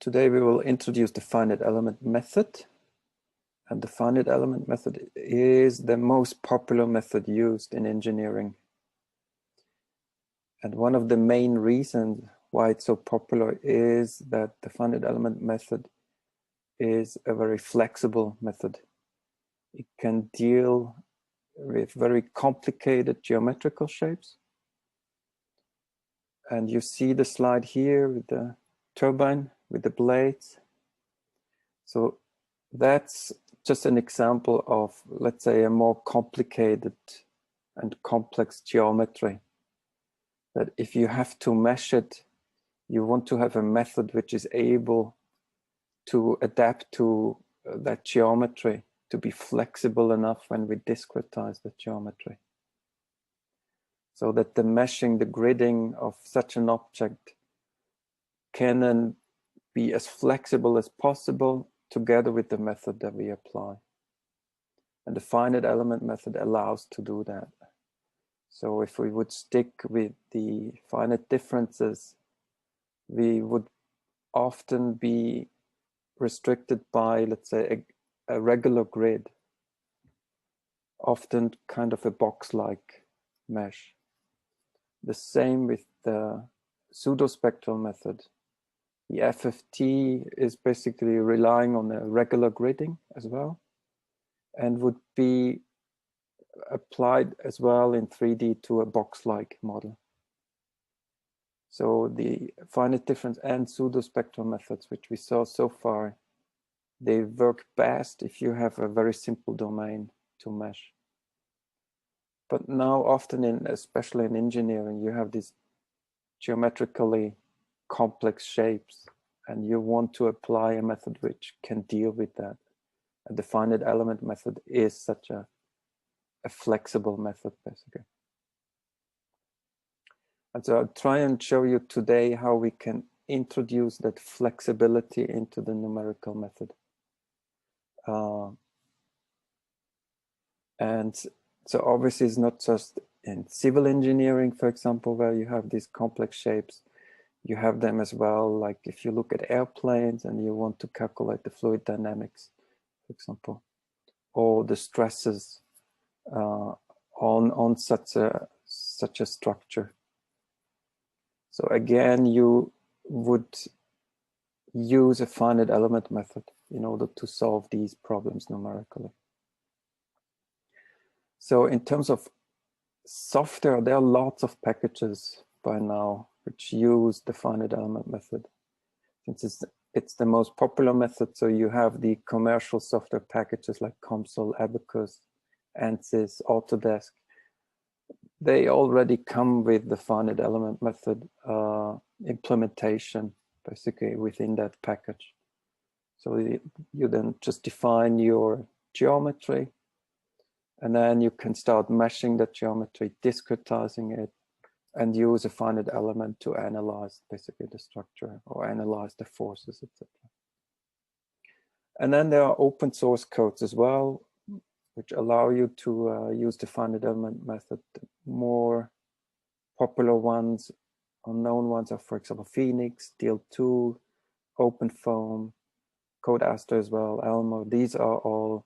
Today we will introduce the finite element method. And the finite element method is the most popular method used in engineering. And one of the main reasons why it's so popular is that the finite element method is a very flexible method. It can deal with very complicated geometrical shapes. And you see the slide here with the turbine, with the blades. So that's just an example of, let's say, a more complicated and complex geometry. That if you have to mesh it, you want to have a method which is able to adapt to that geometry, to be flexible enough when we discretize the geometry. So that the meshing, the gridding of such an object can then be as flexible as possible together with the method that we apply. And the finite element method allows to do that. So if we would stick with the finite differences, we would often be restricted by, let's say, a regular grid, often kind of a box-like mesh. The same with the pseudospectral method. The FFT is basically relying on a regular gridding as well, and would be applied as well in 3D to a box-like model. So the finite difference and pseudospectral methods, which we saw so far, they work best if you have a very simple domain to mesh. But now often, especially in engineering, you have these geometrically complex shapes, and you want to apply a method which can deal with that. And the finite element method is such a flexible method, basically. And so I'll try and show you today how we can introduce that flexibility into the numerical method. And so obviously it's not just in civil engineering, for example, where you have these complex shapes. You have them as well, like if you look at airplanes and you want to calculate the fluid dynamics, for example, or the stresses on such a structure. So again, you would use a finite element method in order to solve these problems numerically. So in terms of software, there are lots of packages by now which use the finite element method. Since it's the most popular method, so you have the commercial software packages like COMSOL, Abacus, ANSYS, Autodesk. They already come with the finite element method implementation, basically within that package. So you then just define your geometry, and then you can start meshing that geometry, discretizing it, and use a finite element to analyze basically the structure or analyze the forces, etc. And then there are open source codes as well, which allow you to use the finite element method. More popular ones, unknown ones are, for example, Phoenix, Deal2, OpenFOAM, CodeAster as well, Elmo. These are all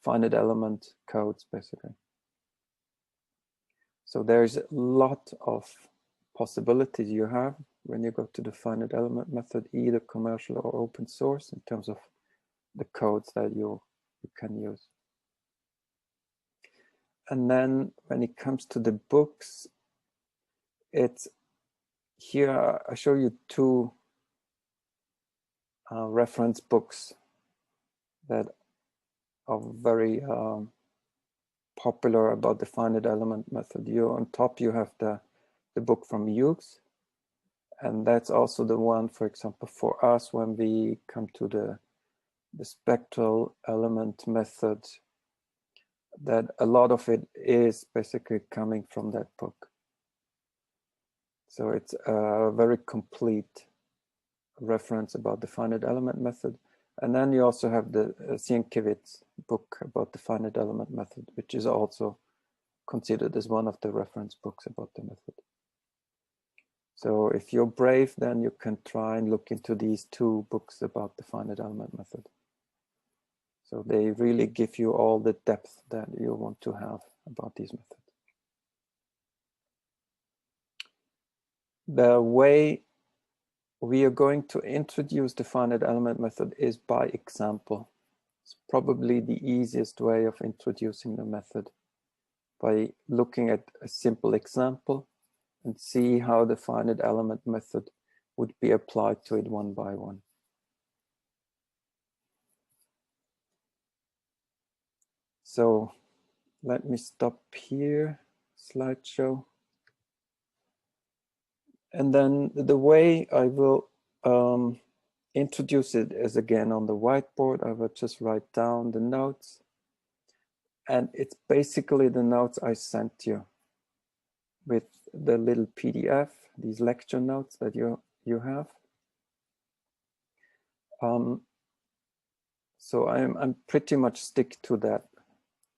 finite element codes, basically. So there's a lot of possibilities you have when you go to the finite element method, either commercial or open source, in terms of the codes that you can use. And then when it comes to the books, it's here I show you two reference books that are very popular about the finite element method. On top you have the book from Hughes, and that's also the one, for example, for us when we come to the spectral element method, that a lot of it is basically coming from that book. So it's a very complete reference about the finite element method. And then you also have the Sienkiewicz book about the finite element method, which is also considered as one of the reference books about the method. So if you're brave, then you can try and look into these two books about the finite element method. So they really give you all the depth that you want to have about these methods. The way we are going to introduce the finite element method is by example. It's probably the easiest way of introducing the method, by looking at a simple example and see how the finite element method would be applied to it one by one. So let me stop here, slideshow. And then the way I will introduce it is again on the whiteboard. I will just write down the notes. And it's basically the notes I sent you with the little PDF, these lecture notes that you have. So I'm pretty much stick to that,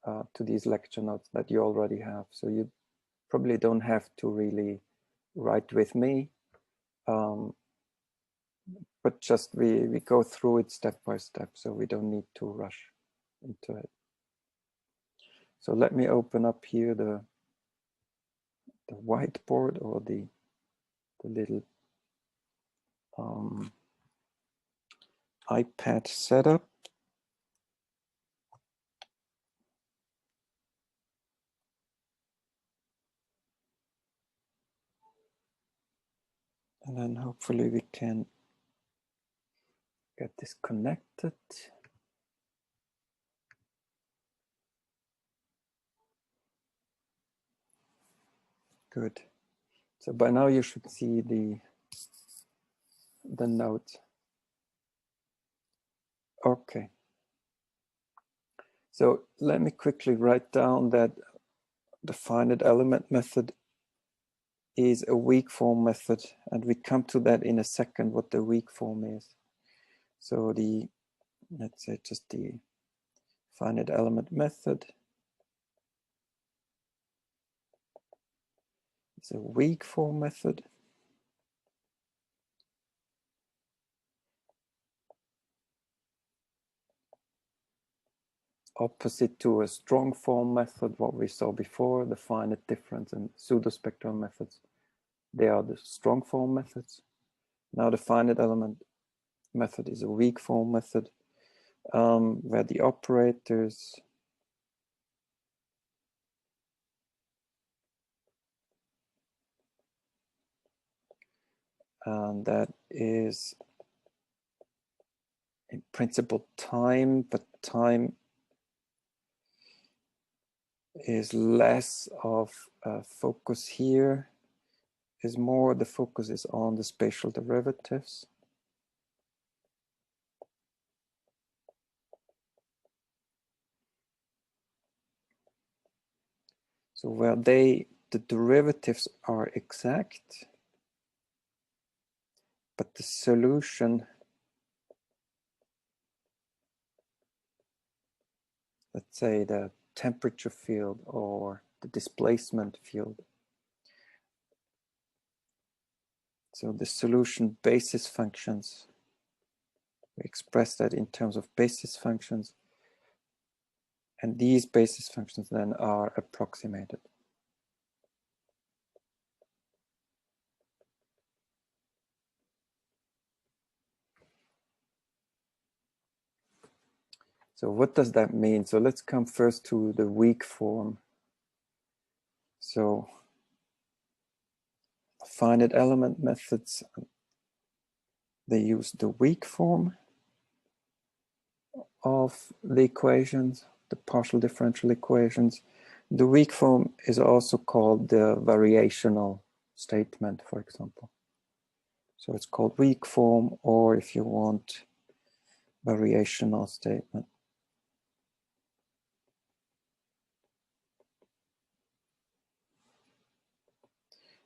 to these lecture notes that you already have. So you probably don't have to really write with me, but just we go through it step by step, so we don't need to rush into it. So let me open up here the whiteboard, or the little iPad setup. And then hopefully we can get this connected. Good. So by now you should see the note. Okay. So let me quickly write down that the finite element method is a weak form method, and we come to that in a second, what the weak form is. So let's say just the finite element method is a weak form method. Opposite to a strong form method, what we saw before, the finite difference and pseudospectral methods. They are the strong form methods. Now the finite element method is a weak form method, where the operators and that is in principle time, but time is less of a focus here, is more the focus is on the spatial derivatives. So where the derivatives are exact, but the solution, let's say the temperature field or the displacement field. So the solution basis functions, we express that in terms of basis functions, and these basis functions then are approximated. So what does that mean? So let's come first to the weak form. So finite element methods, they use the weak form of the equations, the partial differential equations. The weak form is also called the variational statement, for example. So it's called weak form, or if you want, variational statement.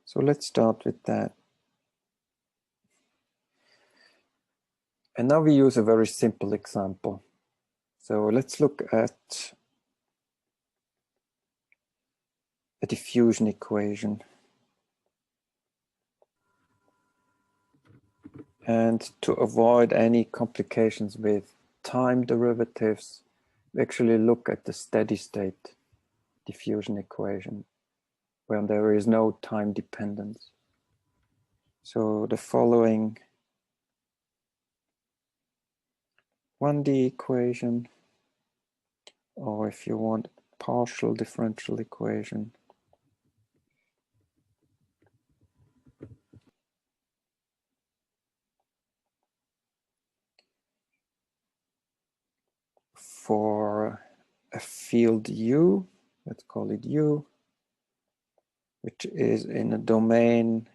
So let's start with that. And now we use a very simple example. So let's look at a diffusion equation. And to avoid any complications with time derivatives, we actually look at the steady state diffusion equation where there is no time dependence. So the following 1D equation, or if you want, partial differential equation. For a field U, let's call it U, which is in a domain,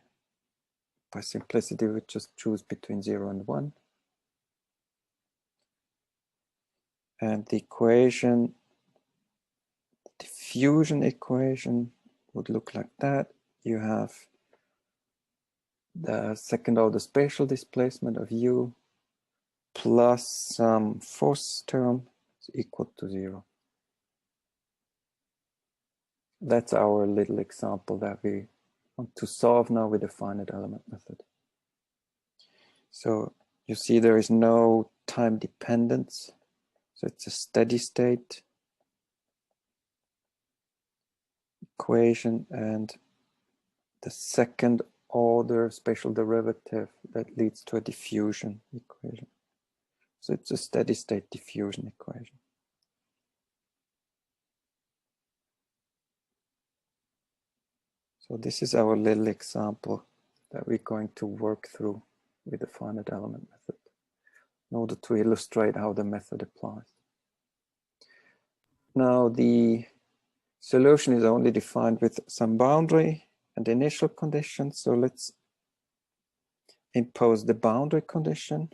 by simplicity, we just choose between 0 and 1. And the equation, the diffusion equation would look like that. You have the second order spatial displacement of U plus some force term is equal to 0. That's our little example that we want to solve now with the finite element method. So you see there is no time dependence. So it's a steady state equation, and the second order spatial derivative that leads to a diffusion equation. So it's a steady state diffusion equation. So this is our little example that we're going to work through with the finite element method in order to illustrate how the method applies. Now the solution is only defined with some boundary and initial conditions. So let's impose the boundary condition.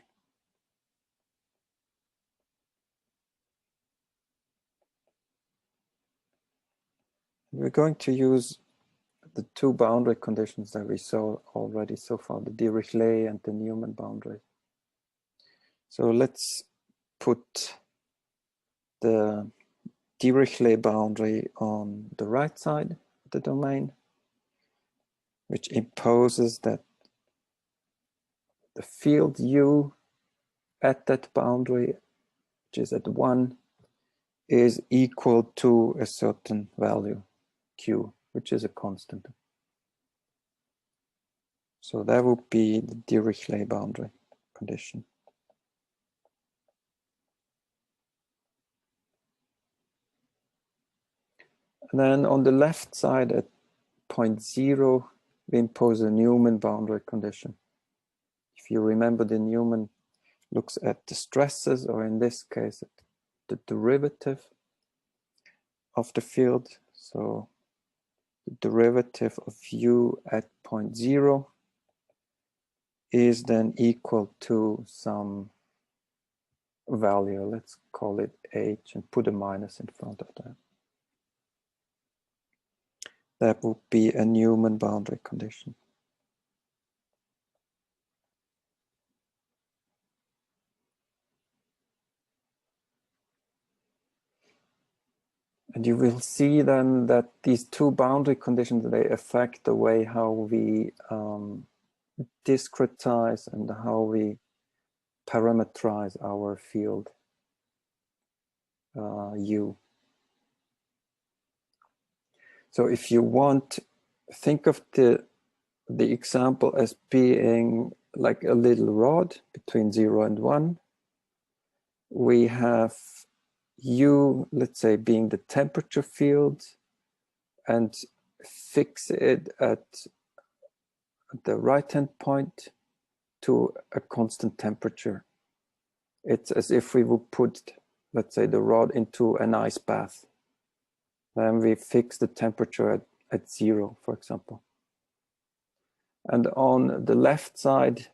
We're going to use the two boundary conditions that we saw already so far, the Dirichlet and the Newman boundary. So let's put the Dirichlet boundary on the right side of the domain, which imposes that the field U at that boundary, which is at 1, is equal to a certain value, Q, which is a constant. So that would be the Dirichlet boundary condition. And then on the left side at point 0, we impose a Newman boundary condition. If you remember, the Newman looks at the stresses, or in this case, at the derivative of the field. So the derivative of U at point 0 is then equal to some value. Let's call it H and put a minus in front of that. That would be a Newman boundary condition. And you will see then that these two boundary conditions, they affect the way how we discretize and how we parameterize our field U. So if you want, think of the example as being like a little rod between 0 and 1. We have U, let's say, being the temperature field, and fix it at the right-hand point to a constant temperature. It's as if we would put, let's say, the rod into an ice bath. Then we fix the temperature at 0, for example. And on the left side,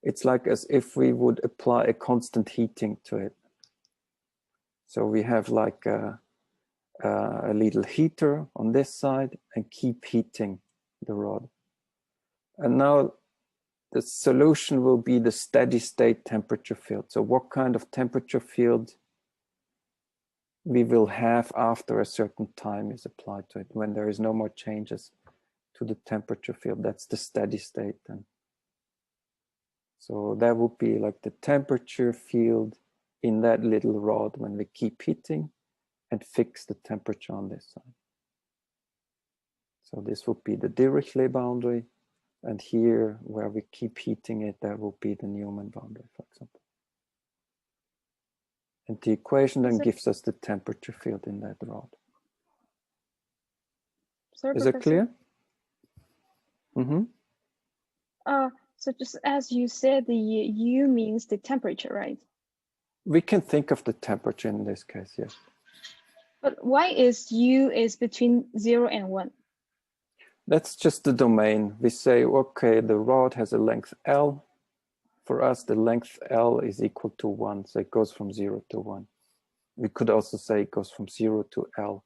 it's like as if we would apply a constant heating to it. So we have like a little heater on this side and keep heating the rod. And now the solution will be the steady state temperature field. So what kind of temperature field we will have after a certain time is applied to it, when there is no more changes to the temperature field. That's the steady state then. So that would be like the temperature field in that little rod when we keep heating and fix the temperature on this side. So this would be the Dirichlet boundary. And here, where we keep heating it, that will be the Newman boundary, for example. And the equation then gives us the temperature field in that rod. Sorry, Is it clear? Mm-hmm. So just as you said, the U means the temperature, right? We can think of the temperature in this case, yes. But why is U is between 0 and 1? That's just the domain. We say, okay, the rod has a length L. For us, the length L is equal to 1, so it goes from 0 to 1. We could also say it goes from 0 to L,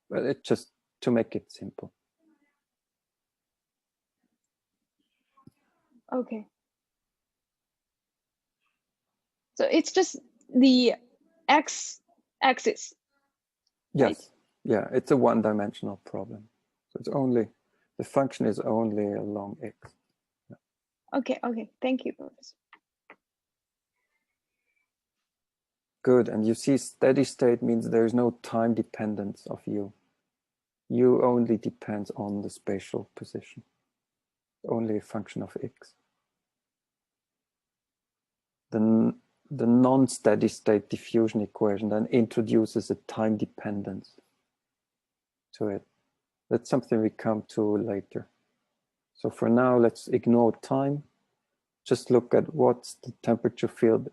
but it's just to make it simple. Okay. So it's just the x-axis. Yes, right? yeah, it's a one-dimensional problem. So it's only, the function is only along x. Yeah. Okay, thank you, Professor. Good, and you see steady state means there is no time dependence of U. U only depends on the spatial position, only a function of x. The non-steady state diffusion equation then introduces a time dependence to it. That's something we come to later. So for now, let's ignore time. Just look at what's the temperature field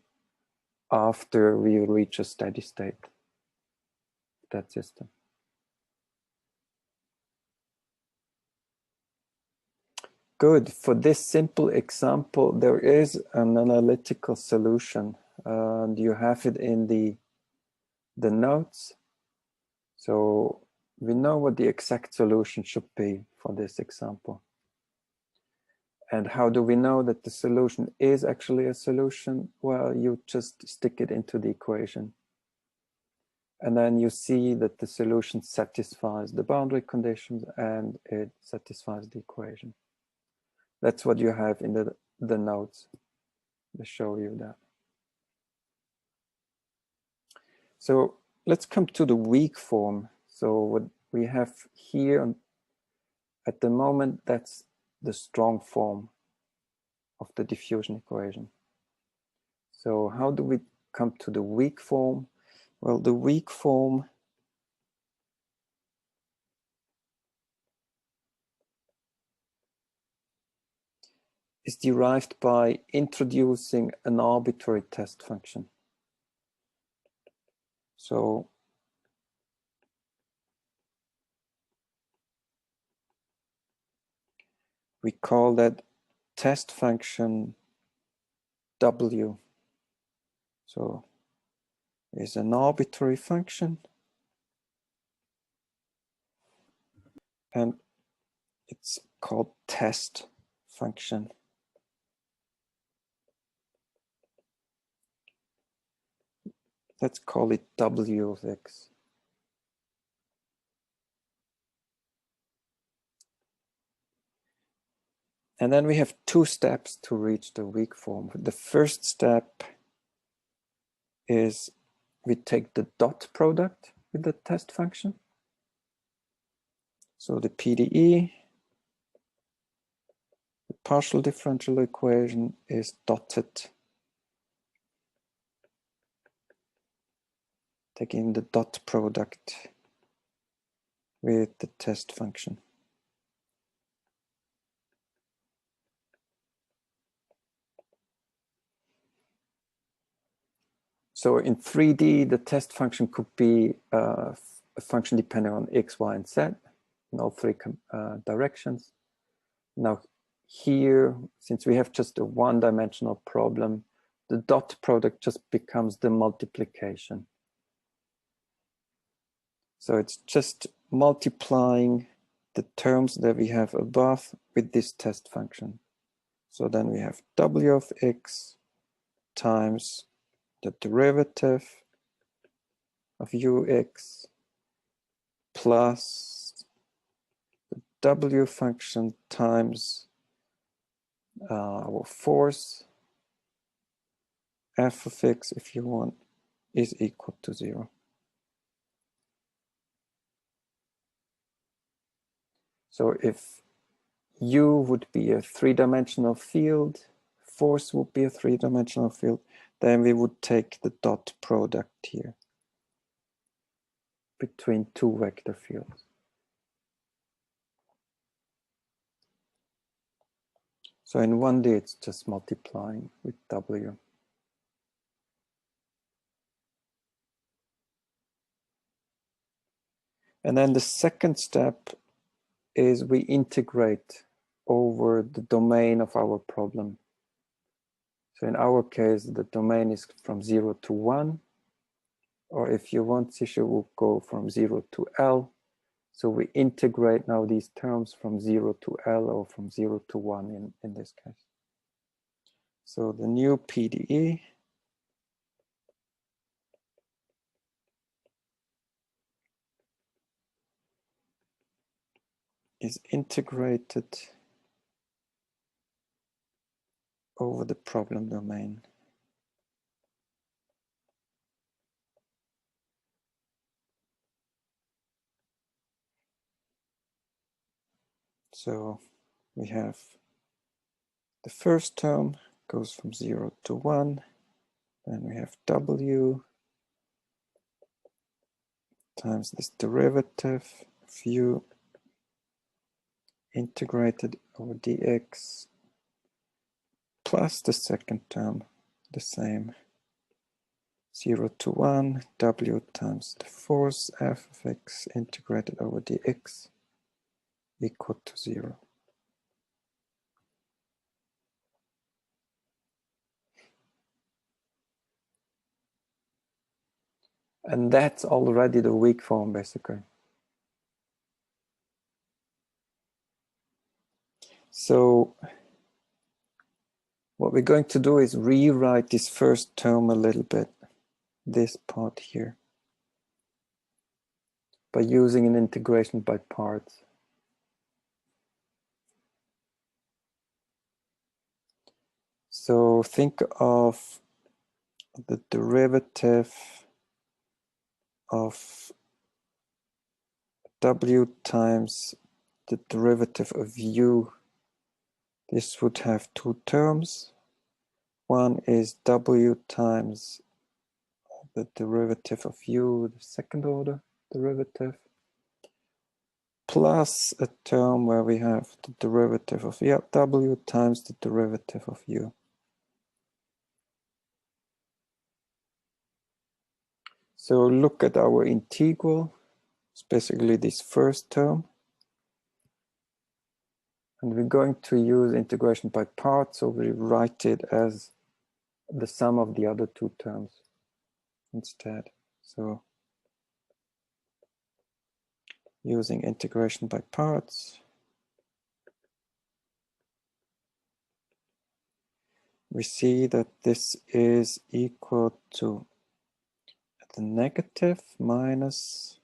after we reach a steady state of that system. Good. For this simple example, there is an analytical solution, and you have it in the notes. So we know what the exact solution should be for this example. And how do we know that the solution is actually a solution? Well, you just stick it into the equation. And then you see that the solution satisfies the boundary conditions and it satisfies the equation. That's what you have in the notes. They show you that. So let's come to the weak form. So what we have here at the moment, that's the strong form of the diffusion equation. So how do we come to the weak form? Well, the weak form is derived by introducing an arbitrary test function. So we call that test function W. So it's an arbitrary function, and it's called test function. Let's call it W of x. And then we have two steps to reach the weak form. The first step is we take the dot product with the test function. So the PDE, the partial differential equation, is dotted. Taking the dot product with the test function. So in 3D, the test function could be a function depending on x, y, and z in all three directions. Now here, since we have just a one-dimensional problem, the dot product just becomes the multiplication. So it's just multiplying the terms that we have above with this test function. So then we have W of x times the derivative of ux plus the W function times our force f of x, if you want, is equal to 0. So if U would be a three-dimensional field, force would be a three-dimensional field, then we would take the dot product here between two vector fields. So in 1D, it's just multiplying with W. And then the second step is we integrate over the domain of our problem. So in our case, the domain is from 0 to 1, or if you want, Sisha will go from 0 to L. So we integrate now these terms from 0 to L or from 0 to 1 in this case. So the new PDE is integrated over the problem domain. So we have the first term goes from 0 to 1. Then we have W times this derivative of U integrated over dx plus the second term, the same. 0 to 1, W times the force f of x integrated over dx equal to 0. And that's already the weak form, basically. So what we're going to do is rewrite this first term a little bit, this part here, by using an integration by parts. So think of the derivative of W times the derivative of U. This would have two terms. One is W times the derivative of U, the second order derivative, plus a term where we have the derivative of W times the derivative of U. So look at our integral. It's basically this first term. And we're going to use integration by parts, so we write it as the sum of the other two terms instead. So using integration by parts, we see that this is equal to the negative minus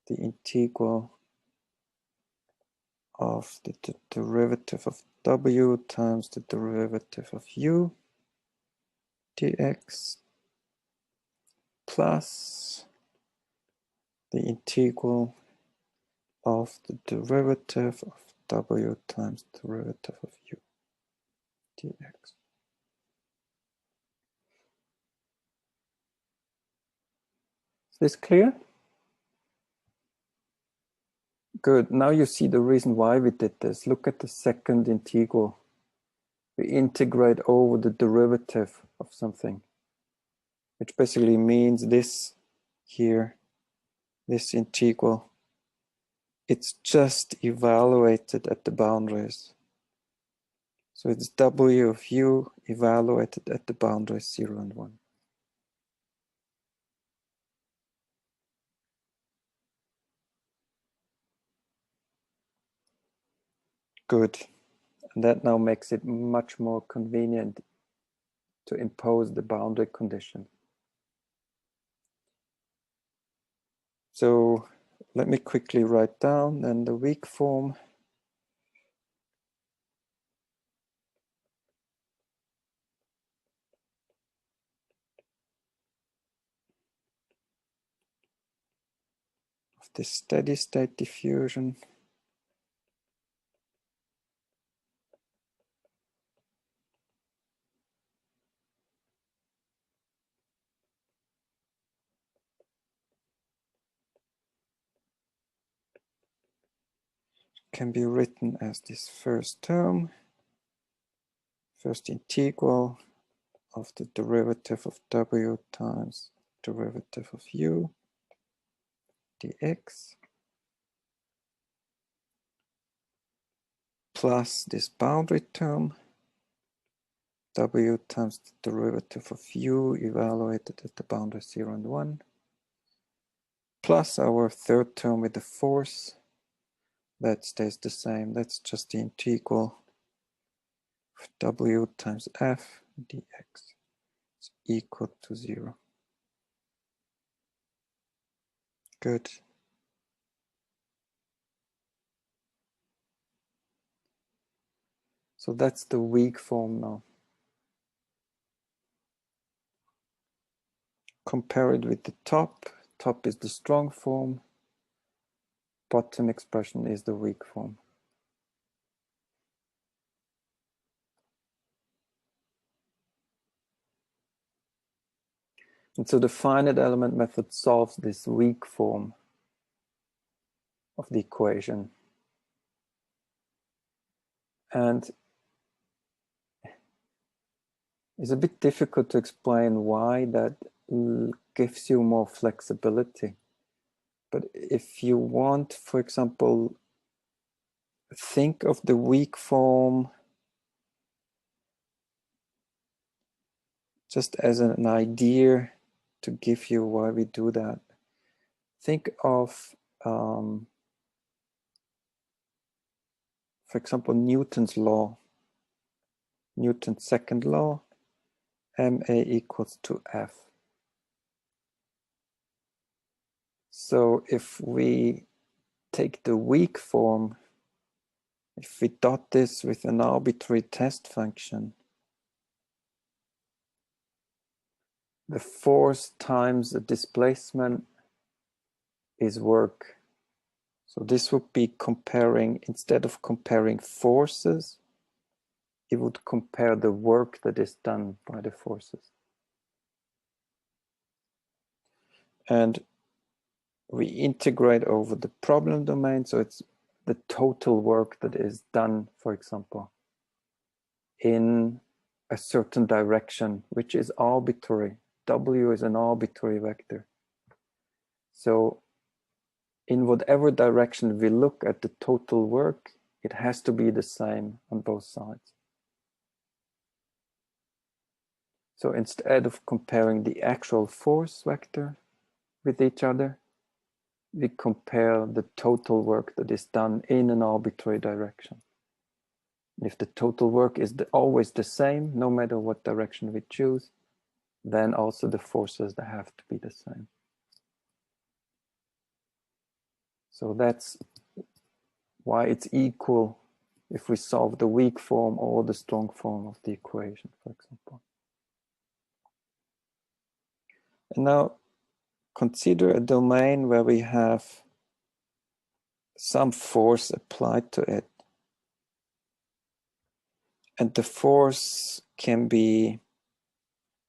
the integral of the derivative of W times the derivative of U dx plus the integral of the derivative of W times derivative of U dx. Is this clear? Good. Now you see the reason why we did this. Look at the second integral. We integrate over the derivative of something, which basically means this here, this integral, it's just evaluated at the boundaries. So it's W of U evaluated at the boundaries 0 and 1. Good. And that now makes it much more convenient to impose the boundary condition. So let me quickly write down then the weak form. of the steady state diffusion. Can be written as this first term, first integral of the derivative of w times derivative of u dx plus this boundary term w times the derivative of u evaluated at the boundary 0 and 1 plus our third term with the force that stays the same. That's just the integral of w times f dx is equal to 0. Good. So that's the weak form now. Compare it with the top. Top is the strong form. Bottom expression is the weak form. And so the finite element method solves this weak form of the equation. And it's a bit difficult to explain why that gives you more flexibility. But if you want, for example, think of the weak form just as an idea to give you why we do that. Think of, for example, Newton's law, Newton's second law, ma equals to f. So if we take the weak form, if we dot this with an arbitrary test function, the force times the displacement is work. So this would be comparing, instead of comparing forces, it would compare the work that is done by the forces. And we integrate over the problem domain, so it's the total work that is done, for example, in a certain direction, which is arbitrary. W is an arbitrary vector. So in whatever direction we look at the total work, it has to be the same on both sides. So instead of comparing the actual force vector with each other, we compare the total work that is done in an arbitrary direction. If the total work is always the same, no matter what direction we choose, then also the forces that have to be the same. So that's why it's equal if we solve the weak form or the strong form of the equation, for example. And now consider a domain where we have some force applied to it. And the force can be,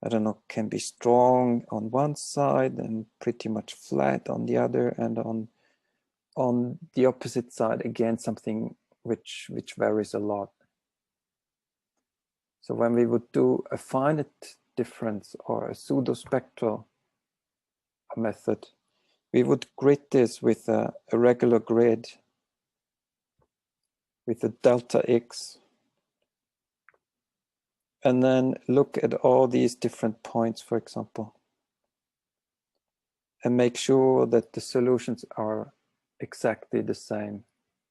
I don't know, can be strong on one side and pretty much flat on the other, and on the opposite side, again, something which varies a lot. So when we would do a finite difference or a pseudo-spectral method, we would grid this with a regular grid with a delta x, and then look at all these different points, for example, and make sure that the solutions are exactly the same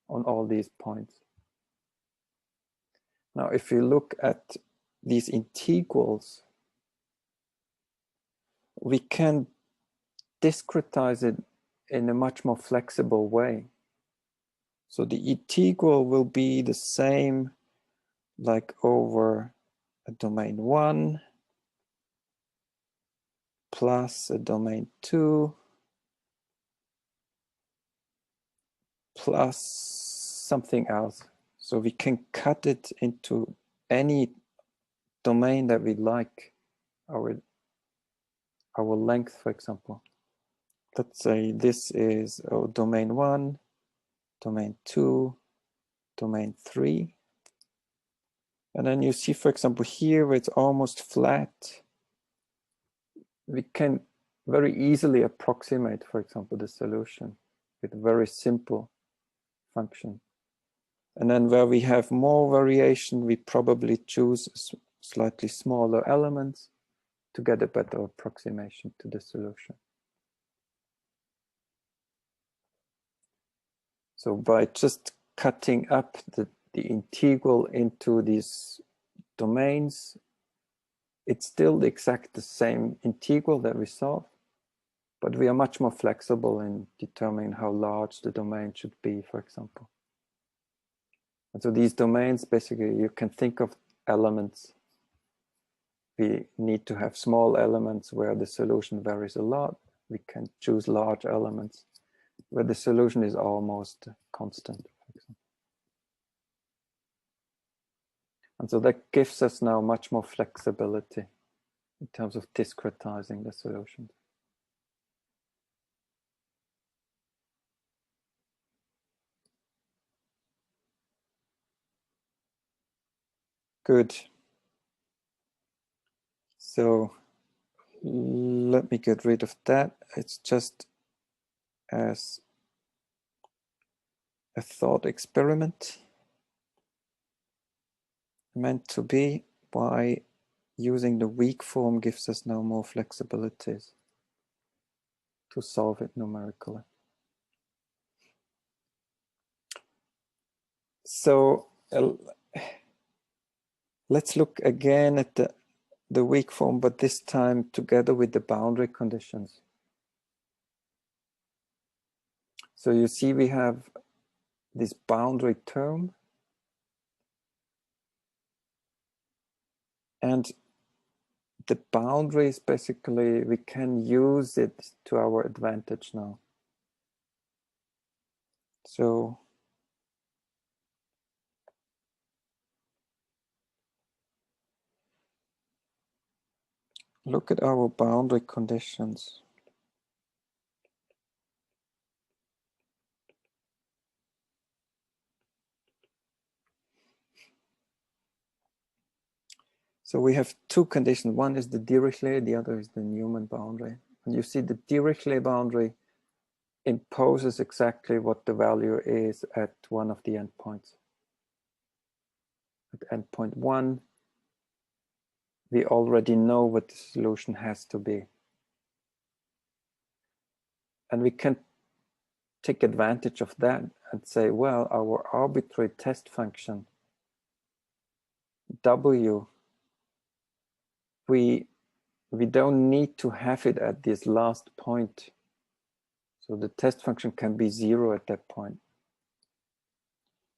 on all these points. Now, if you look at these integrals, we can discretize it in a much more flexible way. So the integral will be the same like over a domain 1 plus a domain 2 plus something else. So we can cut it into any domain that we like, our length, for example. Let's say this is domain 1, domain 2, domain 3. And then you see, for example, here where it's almost flat, we can very easily approximate, for example, the solution with a very simple function. And then where we have more variation, we probably choose slightly smaller elements to get a better approximation to the solution. So by just cutting up the integral into these domains, it's still the exact same integral that we solve, but we are much more flexible in determining how large the domain should be, for example. And so these domains, basically, you can think of elements. We need to have small elements where the solution varies a lot. We can choose large elements where the solution is almost constant, for example. And so that gives us now much more flexibility in terms of discretizing the solutions. Good. So let me get rid of that. It's just as a thought experiment meant to be, why using the weak form gives us now more flexibilities to solve it numerically. So let's look again at the weak form, but this time together with the boundary conditions. So you see we have this boundary term, and the boundaries, basically, we can use it to our advantage now. So look at our boundary conditions. So we have two conditions. One is the Dirichlet, the other is the Newman boundary. And you see the Dirichlet boundary imposes exactly what the value is at one of the endpoints. At endpoint 1, we already know what the solution has to be. And we can take advantage of that and say, well, our arbitrary test function, W, we don't need to have it at this last point. So the test function can be 0 at that point.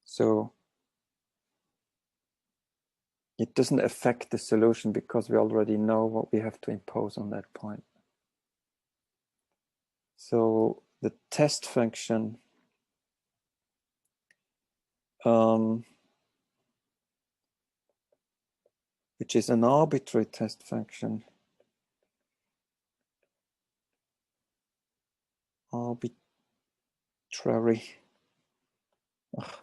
So it doesn't affect the solution because we already know what we have to impose on that point. So the test function which is an arbitrary test function, arbitrary. Ugh.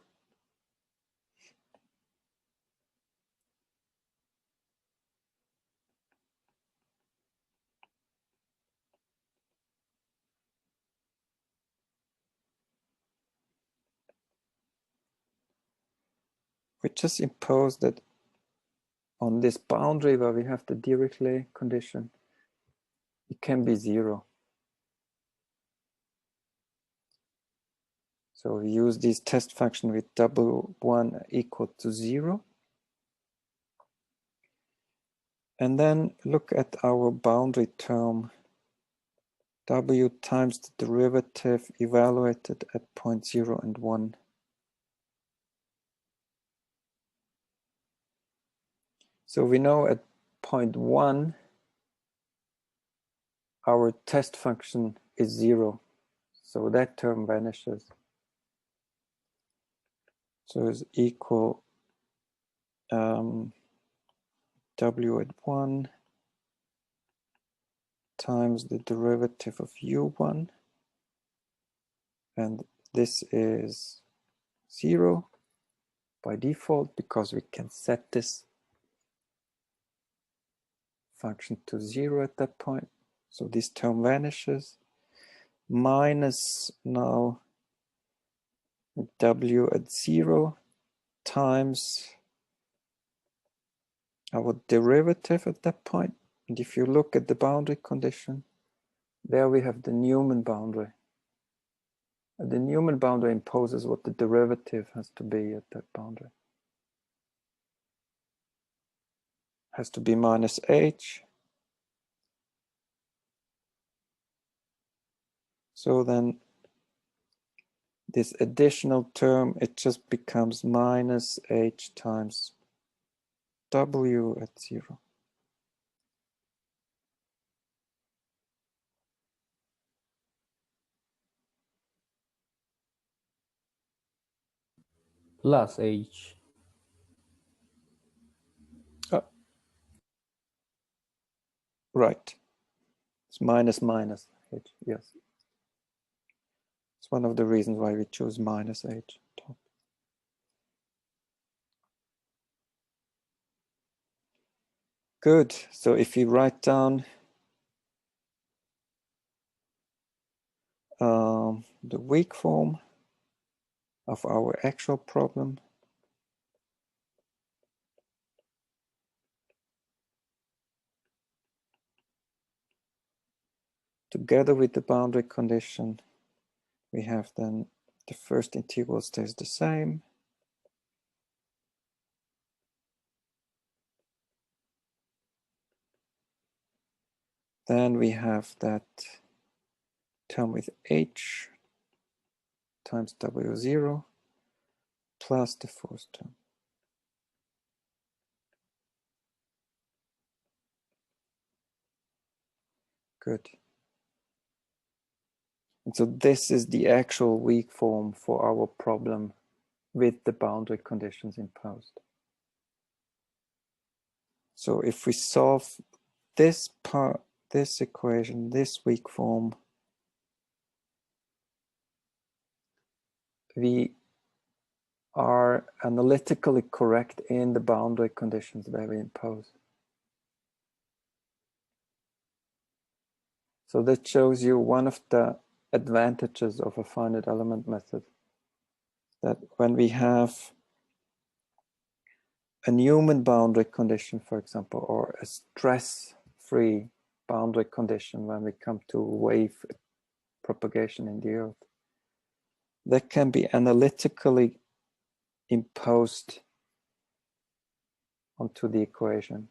We just impose that on this boundary where we have the Dirichlet condition, it can be 0. So we use this test function with W1 equal to 0. And then look at our boundary term, W times the derivative evaluated at point 0 and 1. So we know at point 1, our test function is 0. So that term vanishes. So is equal w at 1 times the derivative of u1, and this is 0 by default because we can set this function to 0 at that point. So this term vanishes, minus now w at 0 times our derivative at that point. And if you look at the boundary condition, there we have the Newman boundary. And the Newman boundary imposes what the derivative has to be at that boundary. Has to be minus h. So then this additional term, it just becomes minus h times w at 0. Plus h. Oh. Right. It's minus minus h, yes. It's one of the reasons why we choose minus h top. Good. So if you write down the weak form of our actual problem, together with the boundary condition, we have then the first integral stays the same. Then we have that term with h times w0 plus the fourth term. Good. And so this is the actual weak form for our problem with the boundary conditions imposed. So if we solve this part, this equation, this weak form, we are analytically correct in the boundary conditions that we impose. So that shows you one of the advantages of a finite element method, that when we have a Newman boundary condition, for example, or a stress-free boundary condition when we come to wave propagation in the Earth, that can be analytically imposed onto the equation.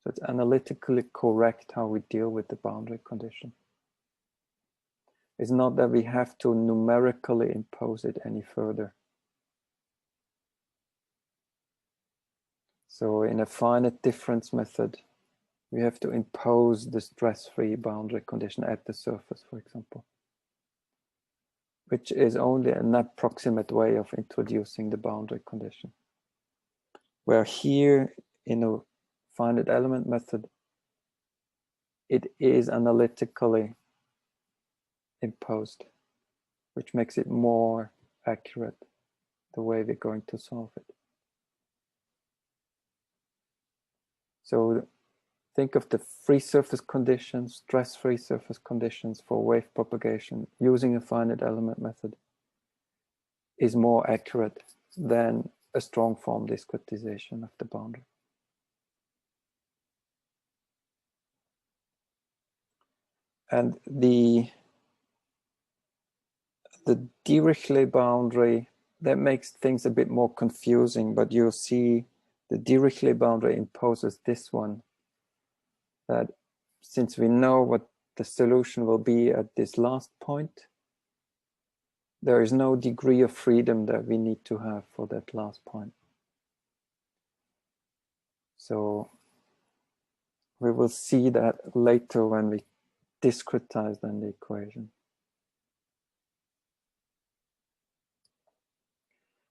So it's analytically correct how we deal with the boundary condition. It's not that we have to numerically impose it any further. So in a finite difference method, we have to impose the stress-free boundary condition at the surface, for example, which is only an approximate way of introducing the boundary condition. Where here in a finite element method, it is analytically imposed, which makes it more accurate the way we're going to solve it. So think of the free surface conditions, stress-free surface conditions for wave propagation using a finite element method is more accurate than a strong form discretization of the boundary. And the Dirichlet boundary, that makes things a bit more confusing, but you'll see the Dirichlet boundary imposes this one, that since we know what the solution will be at this last point, there is no degree of freedom that we need to have for that last point. So we will see that later when we discretize then the equation.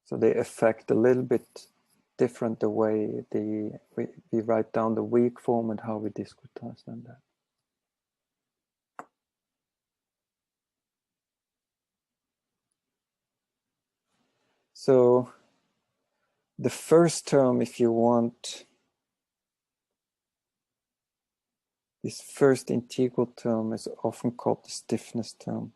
So they affect a little bit different the way we write down the weak form and how we discretize them that. So the first term, if you want, this first integral term is often called the stiffness term.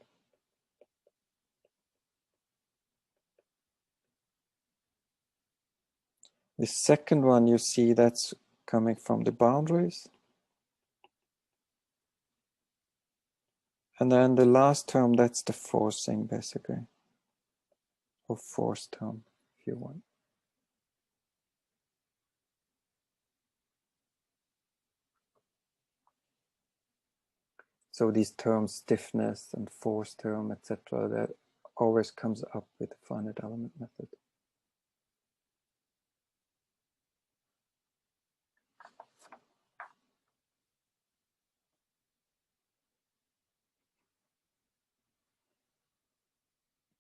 The second one, you see, that's coming from the boundaries. And then the last term, that's the forcing, basically, or force term, if you want. So these terms, stiffness and force term, etc., that always comes up with the finite element method.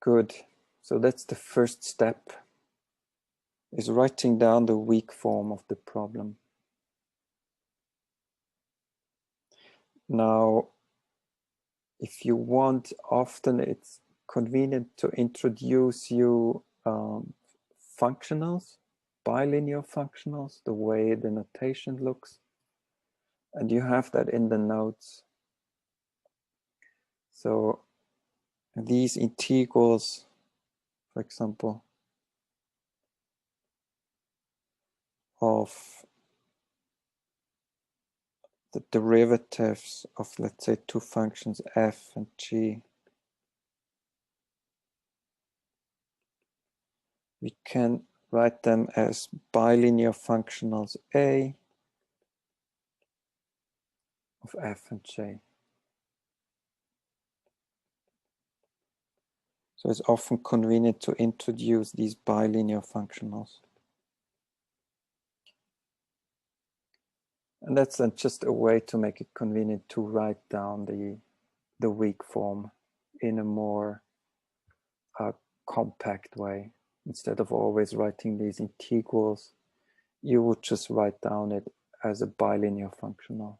Good. So that's the first step, is writing down the weak form of the problem. Now, if you want, often it's convenient to introduce you functionals, bilinear functionals, the way the notation looks. And you have that in the notes. So these integrals, for example, of the derivatives of, let's say, two functions f and g, we can write them as bilinear functionals a of f and j. So it's often convenient to introduce these bilinear functionals. And that's then just a way to make it convenient to write down the weak form in a more compact way. Instead of always writing these integrals, you would just write down it as a bilinear functional.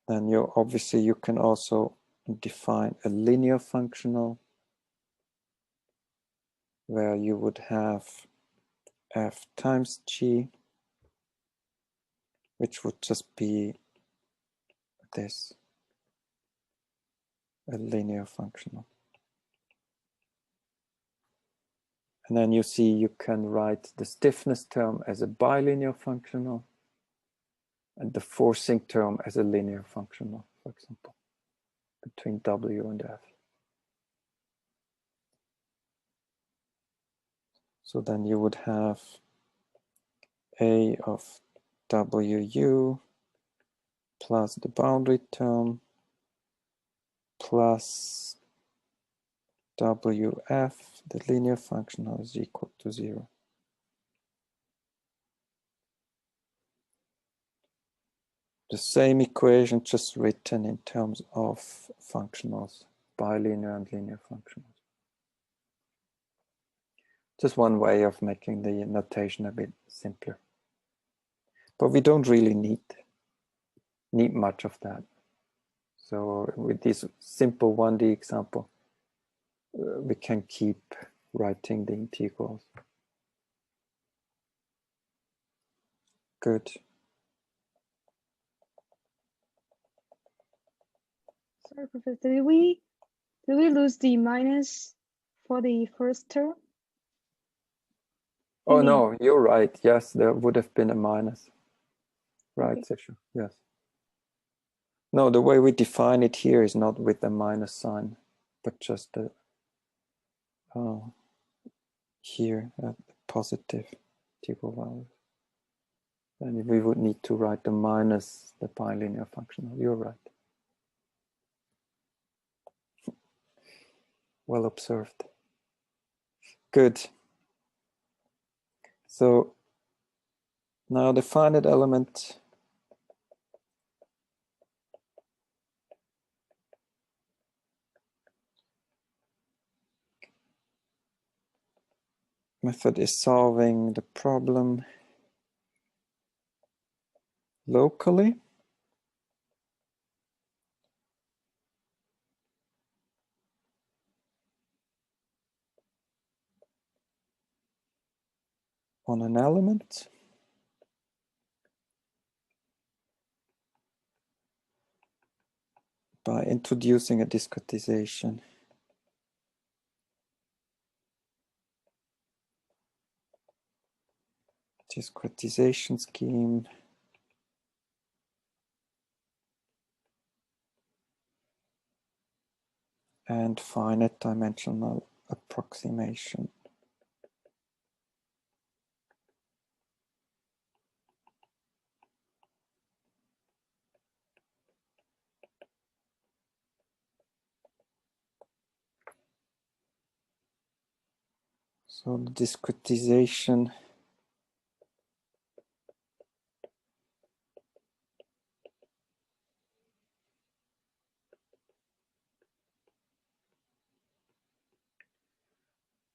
Then obviously you can also define a linear functional where you would have f times g, which would just be this, a linear functional. And then you see you can write the stiffness term as a bilinear functional and the forcing term as a linear functional, for example, between w and f. So then you would have a of wu plus the boundary term plus wf, the linear functional, is equal to 0. The same equation, just written in terms of functionals, bilinear and linear functionals. Just one way of making the notation a bit simpler. But we don't really need much of that. So with this simple 1D example, we can keep writing the integrals. Good. Sorry, Professor, did we lose the minus for the first term? Oh no, you're right. Yes, there would have been a minus. Right, Okay. Seshu. Yes. No, the way we define it here is not with the minus sign, but just the here at the positive integral value. And we would need to write the minus the bilinear functional. You're right. Well observed. Good. So now the finite element method is solving the problem locally. On an element. By introducing a discretization. Discretization scheme. And finite dimensional approximation. So the discretization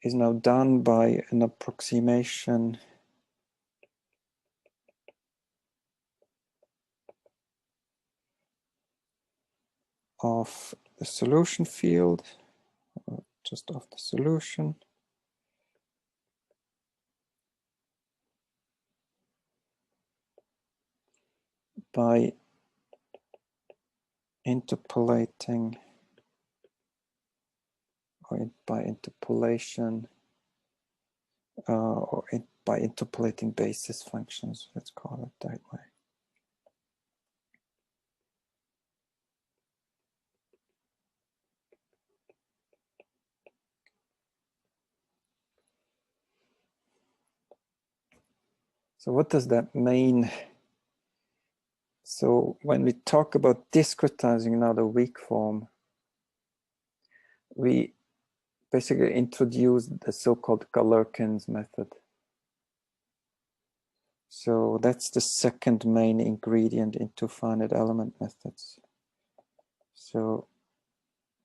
is now done by an approximation of the solution field, just of the solution, by interpolating or by interpolation by interpolating basis functions, let's call it that way. So what does that mean? So when we talk about discretizing another weak form, we basically introduce the so-called Galerkin's method. So that's the second main ingredient into finite element methods. So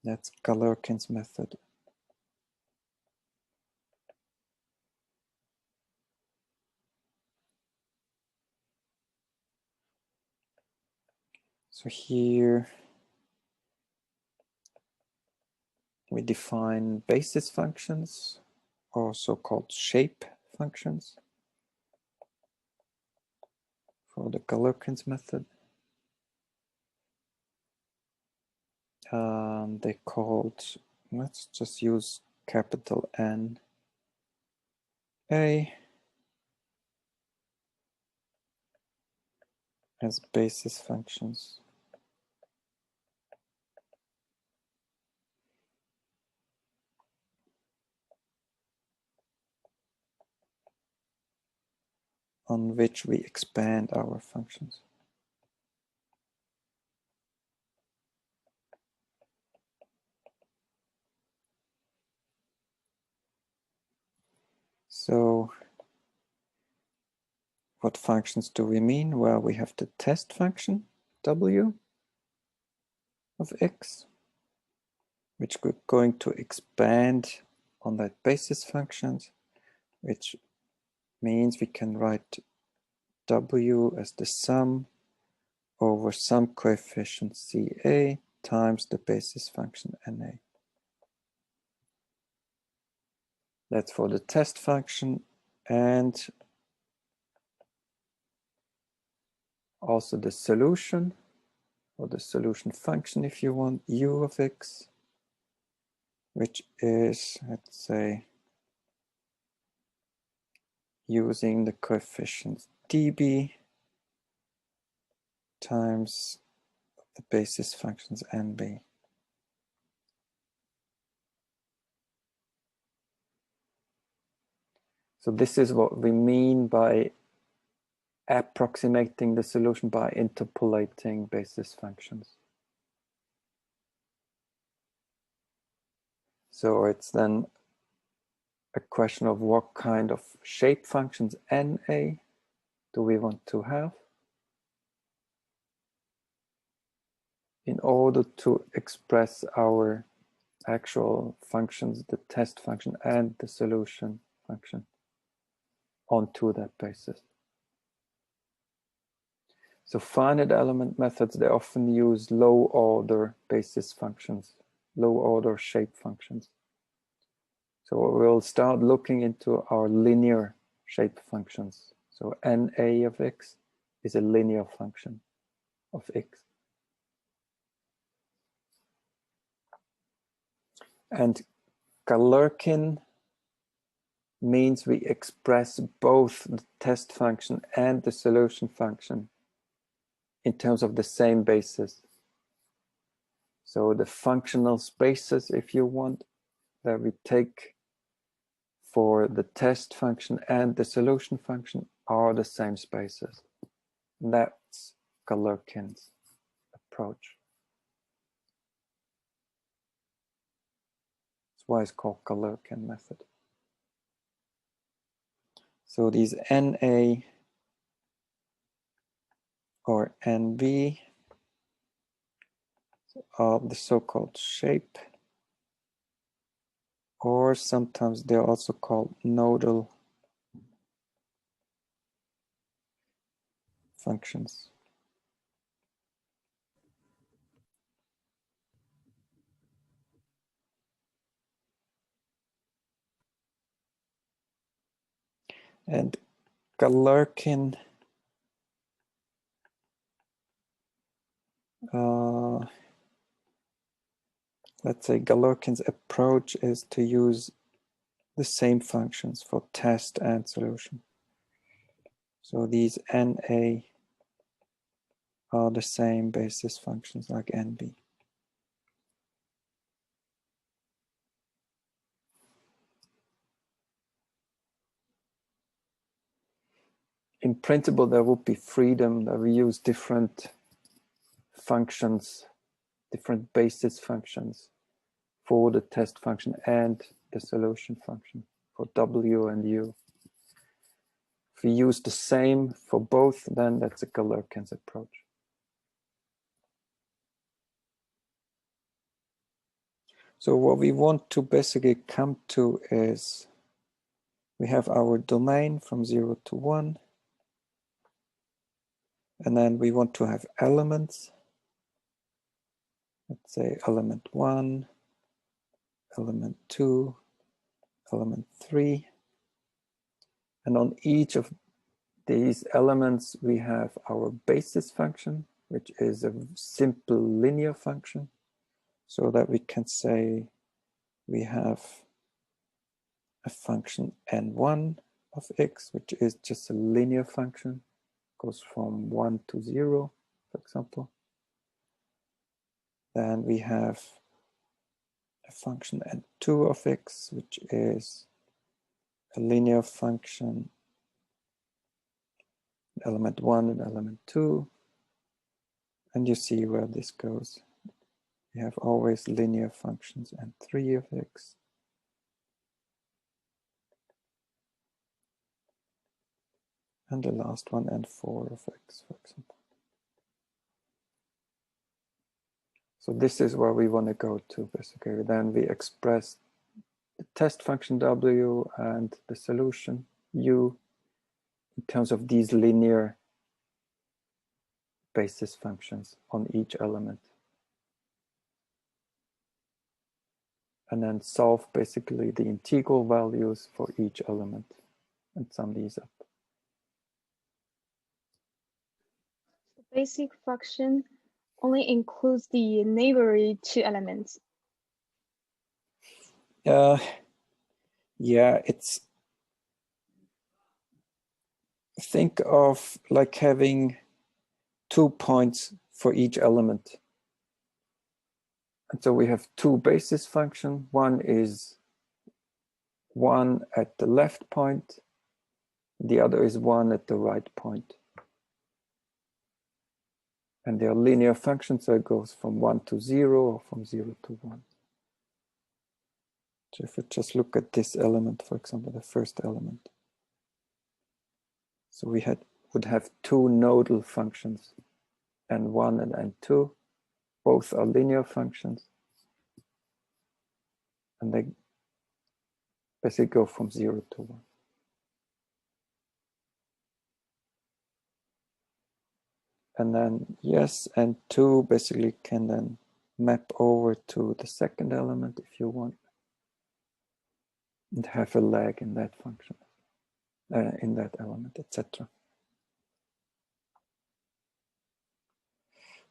that's Galerkin's method. So here we define basis functions, or so-called shape functions, for the Galerkin's method. They're called, let's just use capital N A as basis functions. On which we expand our functions. So what functions do we mean? Well, we have the test function w of x, which we're going to expand on that basis functions, which means we can write w as the sum over some coefficient ca times the basis function na. That's for the test function, and also the solution, or the solution function if you want, u of x, which is, let's say, using the coefficients db times the basis functions nb. So this is what we mean by approximating the solution by interpolating basis functions. So it's then a question of what kind of shape functions na do we want to have in order to express our actual functions, the test function and the solution function. onto that basis. So finite element methods, they often use low order basis functions, low order shape functions. So we'll start looking into our linear shape functions. So NA of X is a linear function of X. And Galerkin means we express both the test function and the solution function in terms of the same basis. So the functional spaces, if you want, that we take for the test function and the solution function are the same spaces. And that's Galerkin's approach. That's why it's called Galerkin method. So these NA or NV are the so-called shape, or sometimes they're also called nodal functions. And Galerkin let's say Galerkin's approach is to use the same functions for test and solution. So these NA are the same basis functions like NB. In principle, there would be freedom that we use different functions, different basis functions for the test function and the solution function for W and U. If we use the same for both, then that's a Galerkin's approach. So what we want to basically come to is we have our domain from 0 to 1, and then we want to have elements. Let's say element 1, element 2, element 3. And on each of these elements, we have our basis function, which is a simple linear function, so that we can say we have a function n1 of x, which is just a linear function, goes from 1 to 0, for example. Then we have a function n2 of x, which is a linear function, element 1 and element 2. And you see where this goes. We have always linear functions n3 of x. And the last one n4 of x, for example. So this is where we want to go to, basically. Then we express the test function w and the solution u in terms of these linear basis functions on each element. And then solve basically the integral values for each element and sum these up. The basic function only includes the neighboring two elements. Yeah, it's, think of like having 2 points for each element. And so we have two basis functions. One is 1 at the left point, the other is 1 at the right point. And they are linear functions, so it goes from 1 to 0 or from 0 to 1. So if we just look at this element, for example, the first element. So we would have two nodal functions, n1 and n2. Both are linear functions. And they basically go from 0 to 1. And then yes and 2 basically can then map over to the second element if you want, and have a lag in that function, in that element, etc.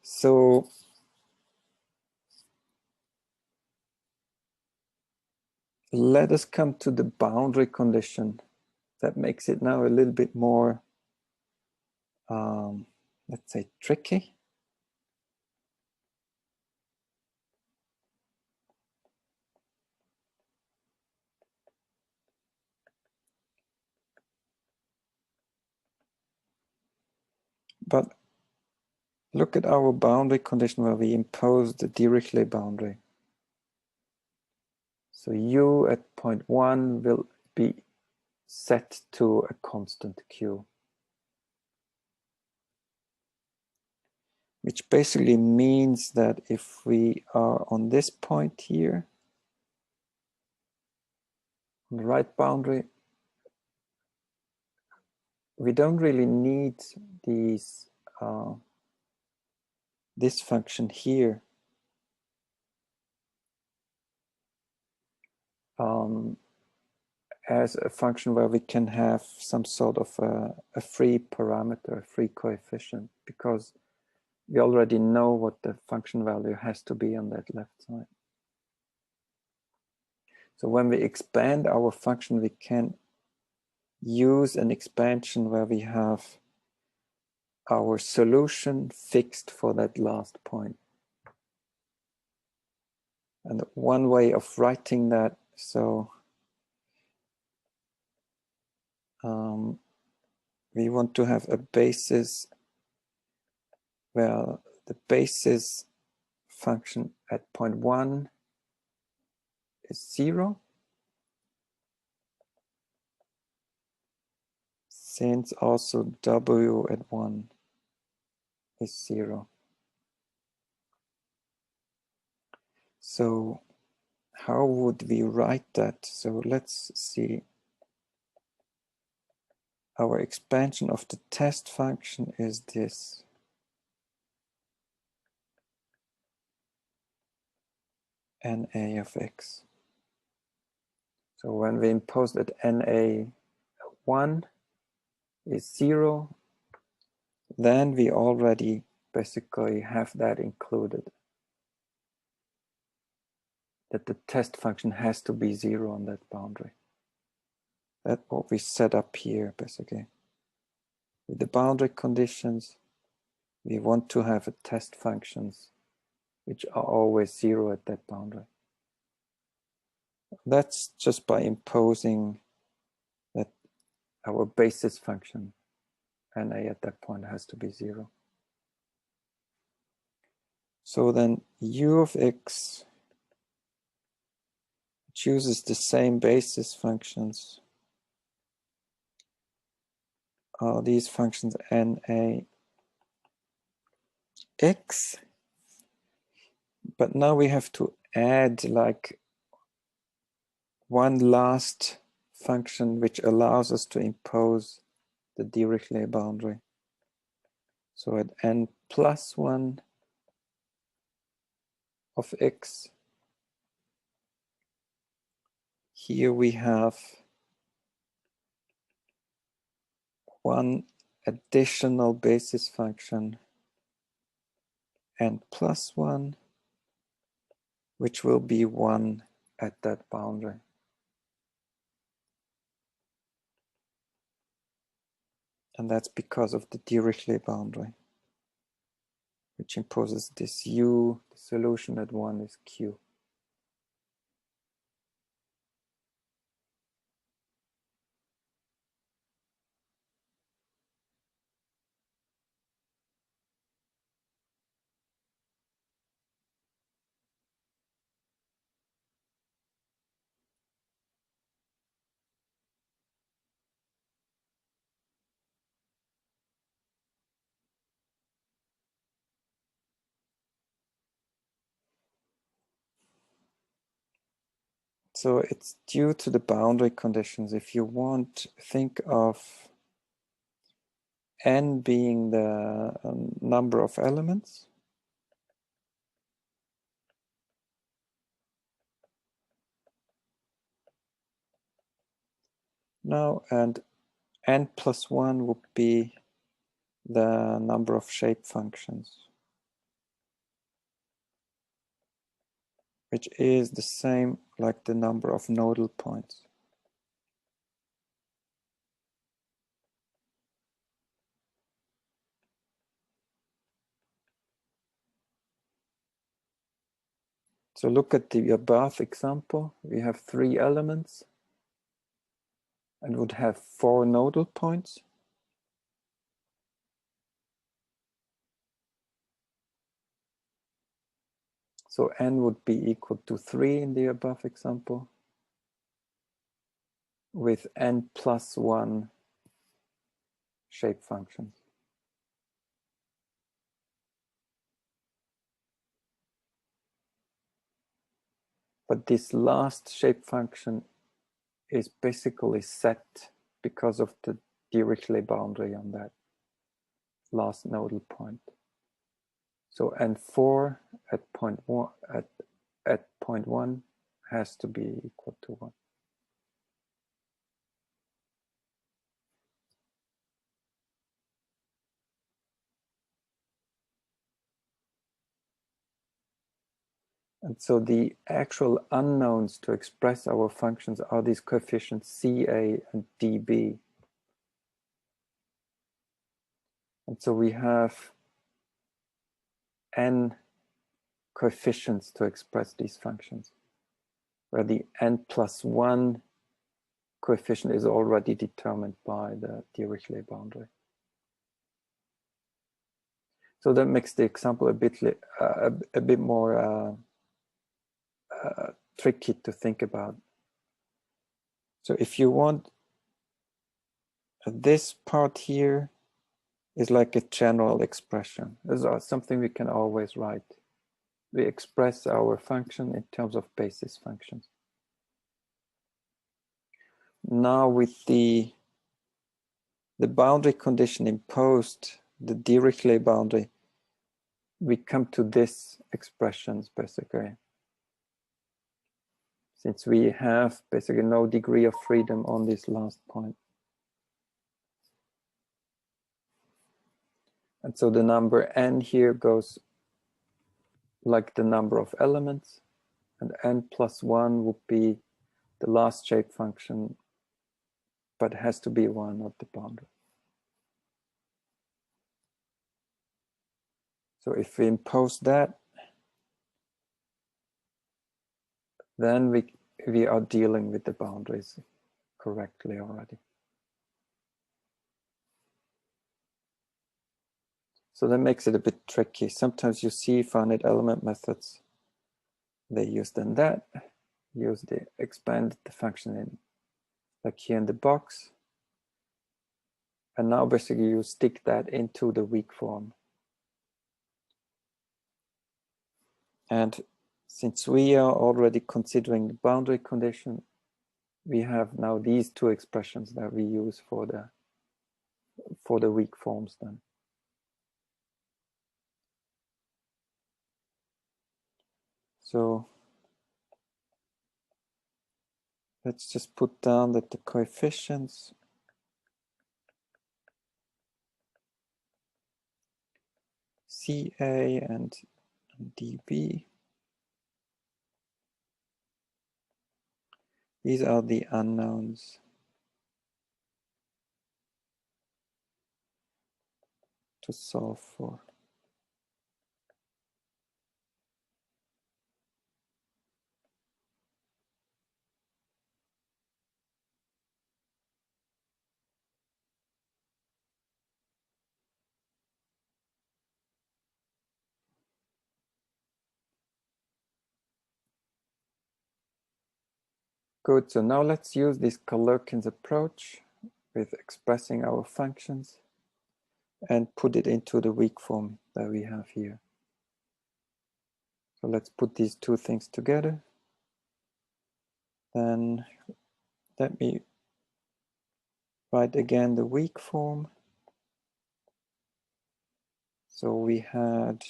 So let us come to the boundary condition that makes it now a little bit more, let's say, tricky. But look at our boundary condition where we impose the Dirichlet boundary. So u at point 1 will be set to a constant q, which basically means that if we are on this point here, on the right boundary, we don't really need these this function here as a function where we can have some sort of a free parameter, a free coefficient, because we already know what the function value has to be on that left side. So when we expand our function, we can use an expansion where we have our solution fixed for that last point. And one way of writing that, so we want to have a basis where the basis function at point 1 is 0, since also w at 1 is 0. So how would we write that? So let's see. Our expansion of the test function is this. Na of x. So when we impose that na1 is 0, then we already basically have that included, that the test function has to be 0 on that boundary. That's what we set up here, basically. With the boundary conditions, we want to have a test functions which are always 0 at that boundary. That's just by imposing that our basis function, na at that point, has to be 0. So then u of x chooses the same basis functions. These functions na x, but now we have to add like one last function which allows us to impose the Dirichlet boundary. So at n plus 1 of x, here we have one additional basis function, n plus 1, which will be 1 at that boundary. And that's because of the Dirichlet boundary, which imposes this u, the solution at 1 is q. So it's due to the boundary conditions. If you want, think of n being the number of elements. Now, and n plus 1 would be the number of shape functions, which is the same like the number of nodal points. So look at the above example. We have 3 elements and would have 4 nodal points. So n would be equal to 3 in the above example, with n plus 1 shape functions. But this last shape function is basically set because of the Dirichlet boundary on that last nodal point. So n4 at point 1 at point 1 has to be equal to 1. And so the actual unknowns to express our functions are these coefficients CA and DB. And so we have n coefficients to express these functions, where the n plus 1 coefficient is already determined by the Dirichlet boundary. So that makes the example a bit more tricky to think about. So if you want, this part here is like a general expression. This is something we can always write. We express our function in terms of basis functions. Now with the boundary condition imposed, the Dirichlet boundary, we come to this expressions basically. Since we have basically no degree of freedom on this last point. And so the number n here goes like the number of elements, and n plus 1 would be the last shape function, but it has to be 1 at the boundary. So if we impose that, then we are dealing with the boundaries correctly already. So that makes it a bit tricky. Sometimes you see finite element methods, they use then that, expand the function in, like here in the box. And now basically you stick that into the weak form. And since we are already considering the boundary condition, we have now these 2 expressions that we use for the weak forms then. So let's just put down that the coefficients CA and DB, these are the unknowns to solve for. Good, so now let's use this Galerkin's approach with expressing our functions and put it into the weak form that we have here. So let's put these 2 things together. Then let me write again the weak form. So we had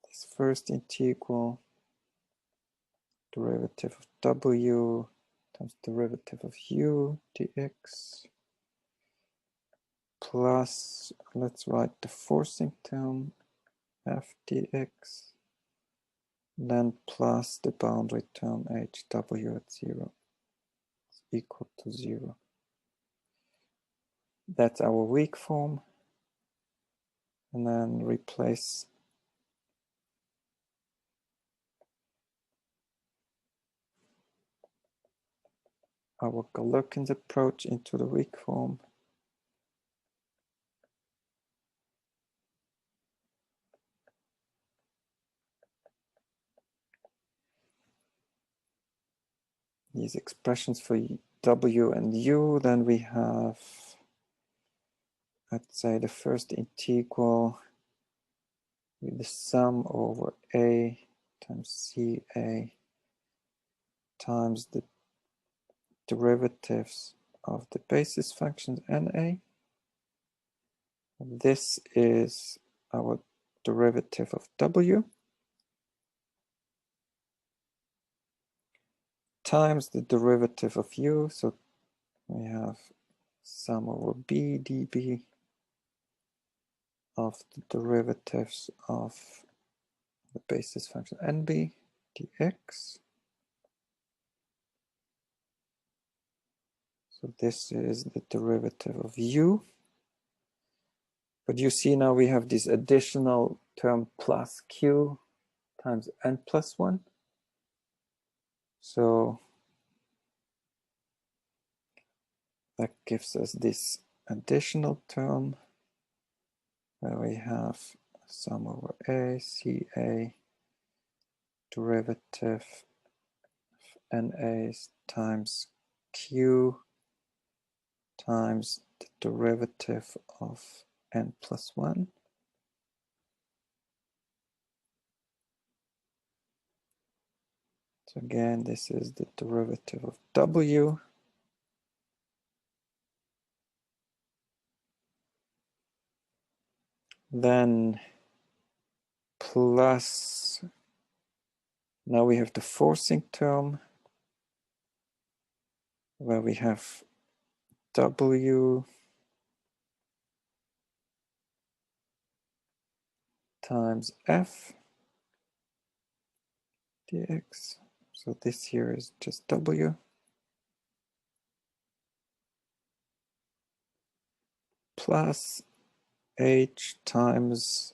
this first integral, derivative of w times derivative of u dx, plus, let's write the forcing term, f dx, then plus the boundary term hw at 0 is equal to 0. That's our weak form. And then replace our Galerkin's approach into the weak form. These expressions for w and u, then we have, let's say, the first integral with the sum over a times ca times the derivatives of the basis functions na. This is our derivative of w times the derivative of u, so we have sum over b db of the derivatives of the basis function nb dx. So this is the derivative of u. But you see now we have this additional term plus q times n plus 1. So that gives us this additional term where we have sum over a, ca, derivative of na times q times the derivative of n plus 1. So again, this is the derivative of w. Then plus, now we have the forcing term where we have w times f dx. So this here is just w plus h times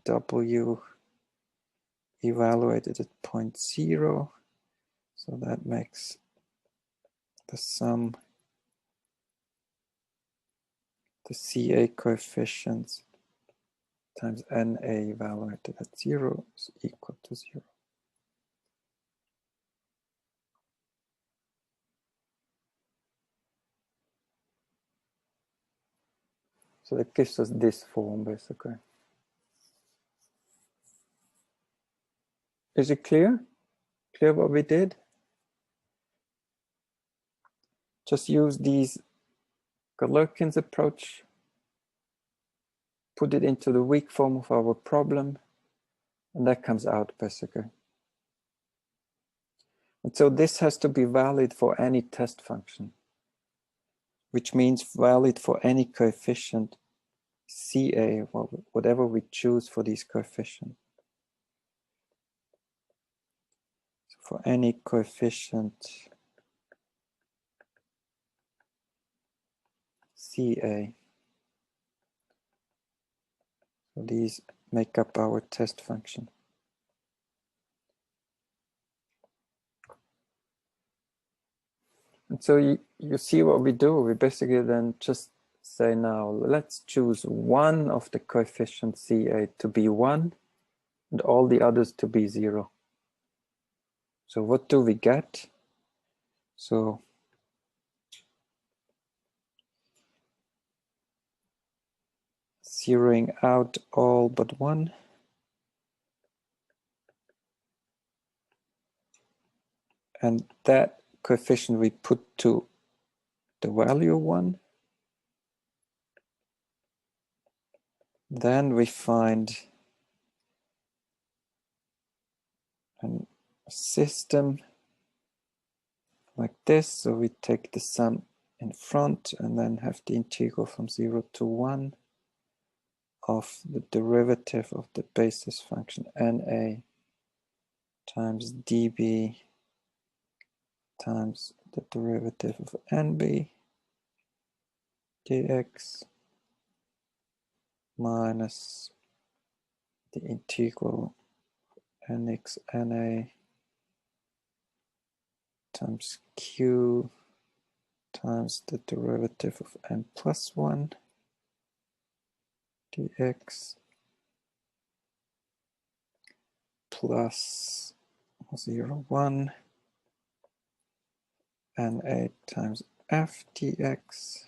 w evaluated at 0.0. So that makes the sum, the CA coefficients times NA evaluated at 0 is equal to 0. So that gives us this form basically. Is it clear? Clear what we did? Just use these Galerkin's approach, put it into the weak form of our problem, and that comes out basically. And so this has to be valid for any test function, which means valid for any coefficient CA, or whatever we choose for these coefficients. So for any coefficient CA, so these make up our test function. And so you see what we do. We basically then just say now, let's choose one of the coefficients CA to be 1 and all the others to be 0. So what do we get? So zeroing out all but 1. And that coefficient we put to the value 1. Then we find a system like this. So we take the sum in front and then have the integral from 0 to 1 of the derivative of the basis function NA times dB times the derivative of NB dx minus the integral nx na times q times the derivative of n plus 1 dx plus 0, 1 na times f dx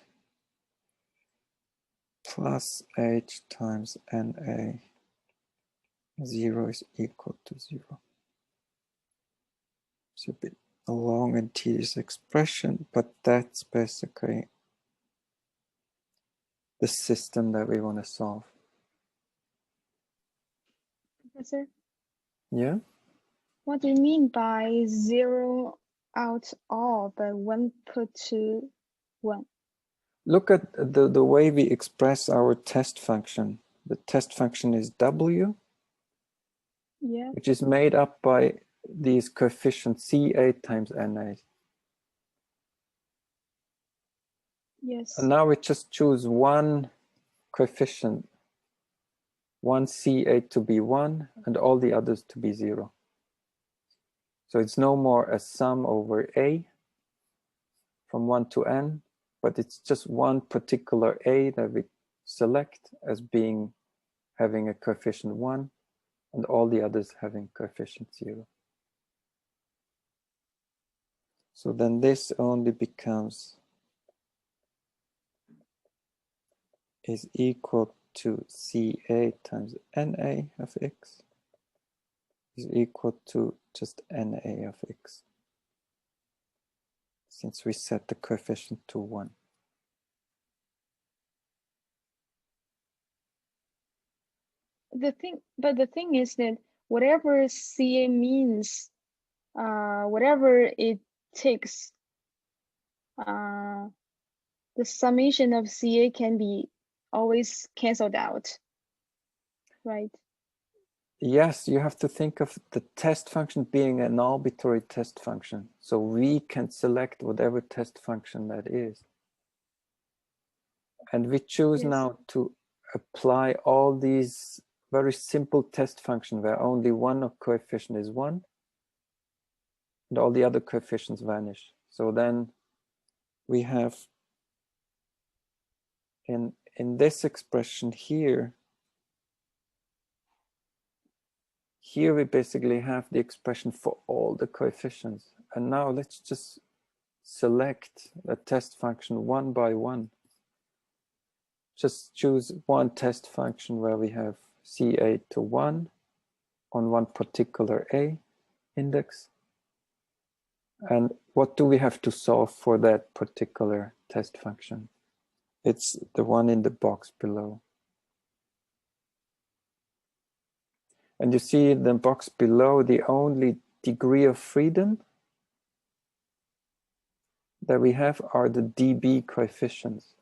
plus h times na 0 is equal to 0. It's a bit a long and tedious expression, but that's basically the system that we want to solve. Professor, Yeah? what do you mean by 0 out all but 1 put to 1? Look at the way we express our test function. The test function is w, Yeah. which is made up by these coefficients C8 times Na. Yes. And now we just choose one coefficient, one C8 to be 1 and all the others to be 0. So it's no more a sum over A from 1 to n, but it's just one particular A that we select as being having a coefficient 1 and all the others having coefficient 0. So then this only becomes is equal to CA times NA of x is equal to just NA of x, since we set the coefficient to 1. The thing is that whatever CA means, whatever it takes, the summation of CA can be always canceled out, right? Yes, you have to think of the test function being an arbitrary test function. So we can select whatever test function that is. And we choose Yes. now to apply all these very simple test functions where only one coefficient is 1 and all the other coefficients vanish. So then we have in this expression here we basically have the expression for all the coefficients. And now let's just select a test function one by one. Just choose one test function where we have C8 to 1 on one particular A index. And what do we have to solve for that particular test function? It's the one in the box below. And you see in the box below, the only degree of freedom that we have are the dB coefficients.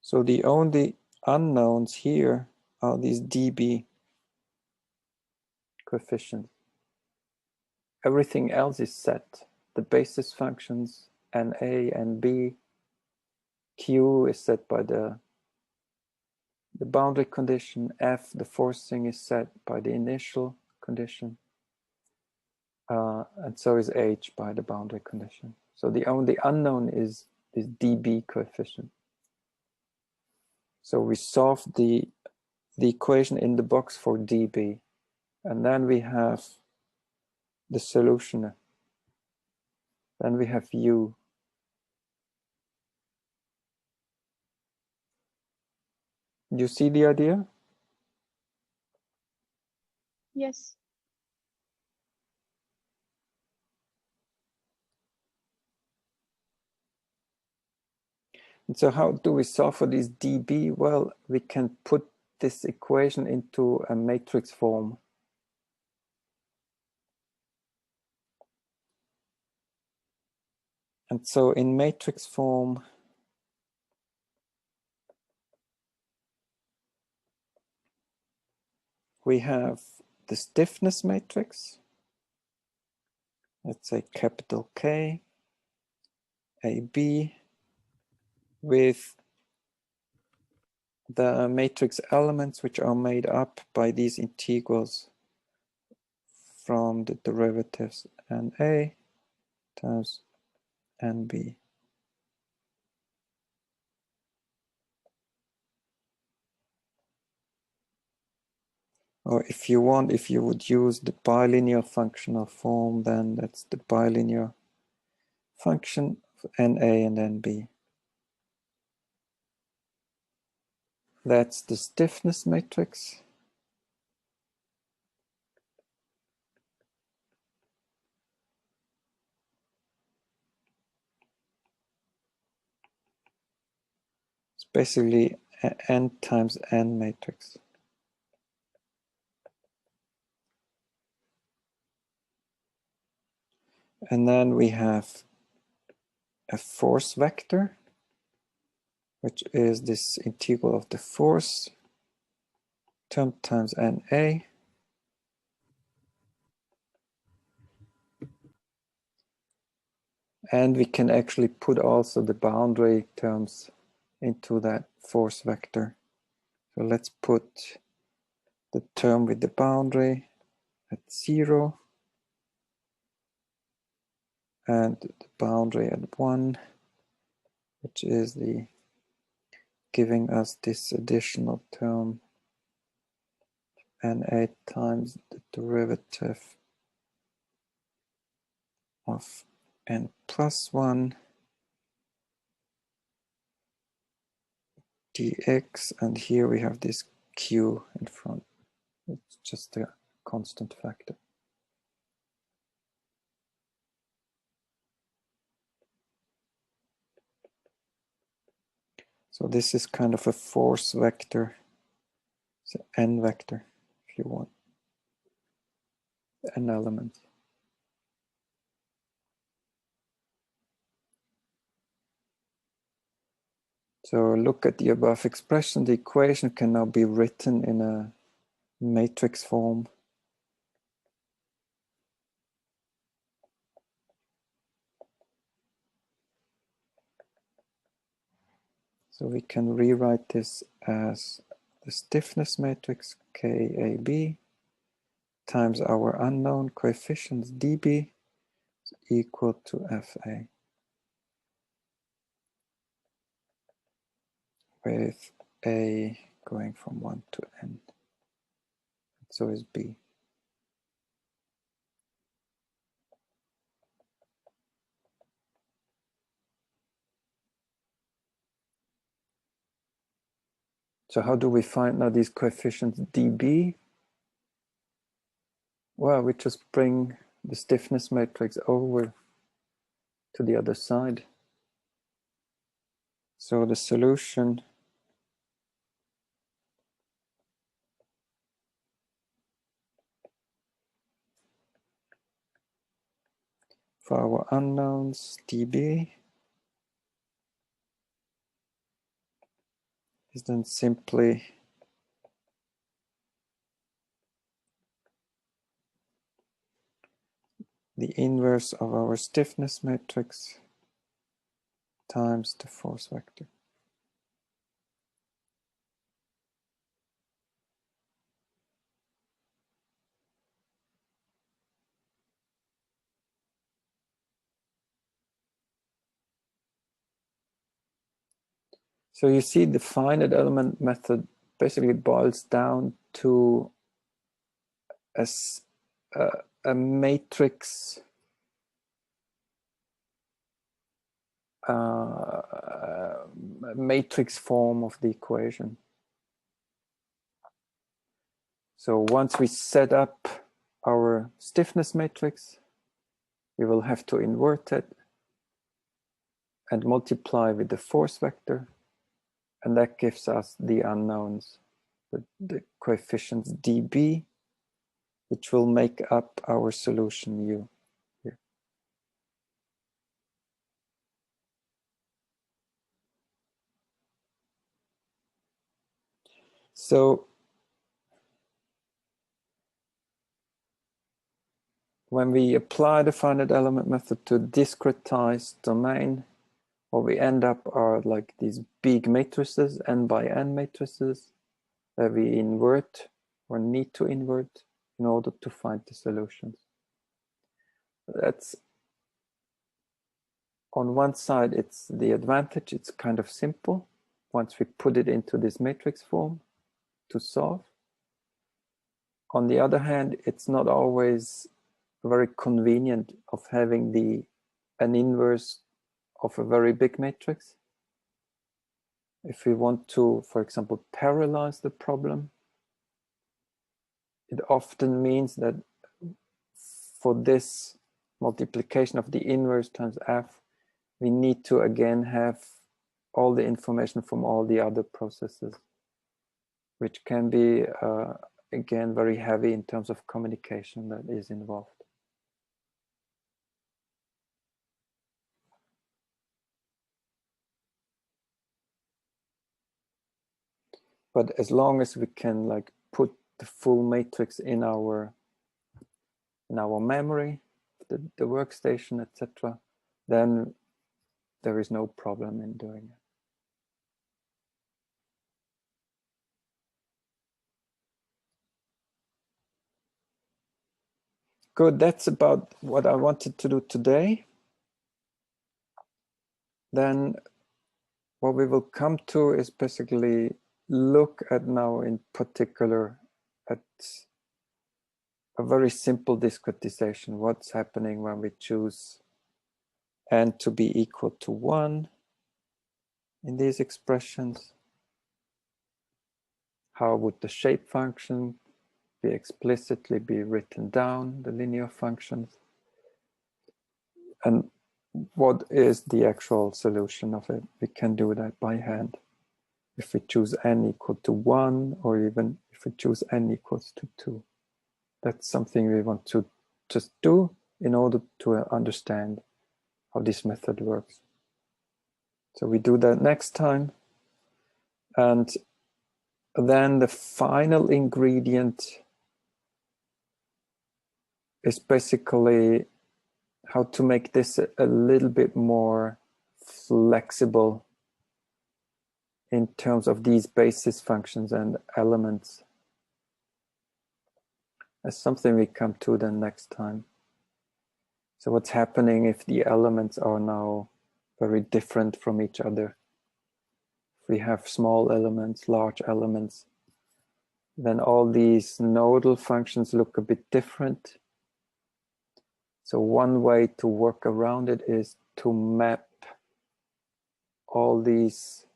So the only unknowns here are these dB coefficients. Everything else is set. The basis functions, NA, NB, Q is set by the boundary condition, F, the forcing is set by the initial condition, and so is H by the boundary condition. So the only unknown is this dB coefficient. So we solve the equation in the box for dB, and then we have the solution. Then we have U. Do you see the idea? Yes. And so how do we solve for these dB? Well, we can put this equation into a matrix form. And so in matrix form, we have the stiffness matrix. Let's say capital K, AB, with the matrix elements which are made up by these integrals from the derivatives NA times NB. Or if you want, if you would use the bilinear functional form, then that's the bilinear function of NA and NB. That's the stiffness matrix. It's basically an N times N matrix. And then we have a force vector, which is this integral of the force term times NA. And we can actually put also the boundary terms into that force vector. So let's put the term with the boundary at 0 and the boundary at 1, which is the giving us this additional term NA times the derivative of N plus 1 dx, and here we have this q in front. It's just a constant factor. So this is kind of a force vector. It's an n vector, if you want, n element. So look at the above expression. The equation can now be written in a matrix form. So we can rewrite this as the stiffness matrix KAB times our unknown coefficients dB is equal to FA, with A going from 1 to N. So is B. So how do we find now these coefficients dB? Well, we just bring the stiffness matrix over to the other side. So the solution for our unknowns dB is then simply the inverse of our stiffness matrix times the force vector. So you see the finite element method basically boils down to a matrix matrix form of the equation. So once we set up our stiffness matrix, we will have to invert it. and multiply with the force vector, and that gives us the unknowns, the coefficients dB, which will make up our solution U here. So when we apply the finite element method to discretized domain, what we end up are like these big matrices, n by n matrices, that we invert or need to invert in order to find the solutions. That's, on one side, it's the advantage, it's kind of simple once we put it into this matrix form to solve. On the other hand, it's not always very convenient of having an inverse of a very big matrix. If we want to, for example, parallelize the problem, it often means that for this multiplication of the inverse times f, we need to again have all the information from all the other processes, which can be, again, very heavy in terms of communication that is involved. But as long as we can like put the full matrix in our memory, the workstation, etc., then there is no problem in doing it. Good, that's about what I wanted to do today. Then what we will come to is basically look at now in particular at a very simple discretization. What's happening when we choose n to be equal to 1 in these expressions? How would the shape function be explicitly be written down, the linear functions? And what is the actual solution of it? We can do that by hand. If we choose n equal to 1, or even if we choose n equals to 2. That's something we want to just do in order to understand how this method works. So we do that next time. And then the final ingredient is basically how to make this a little bit more flexible in terms of these basis functions and elements. That's something we come to then next time. So what's happening if the elements are now very different from each other? If we have small elements, large elements, then all these nodal functions look a bit different. So one way to work around it is to map all these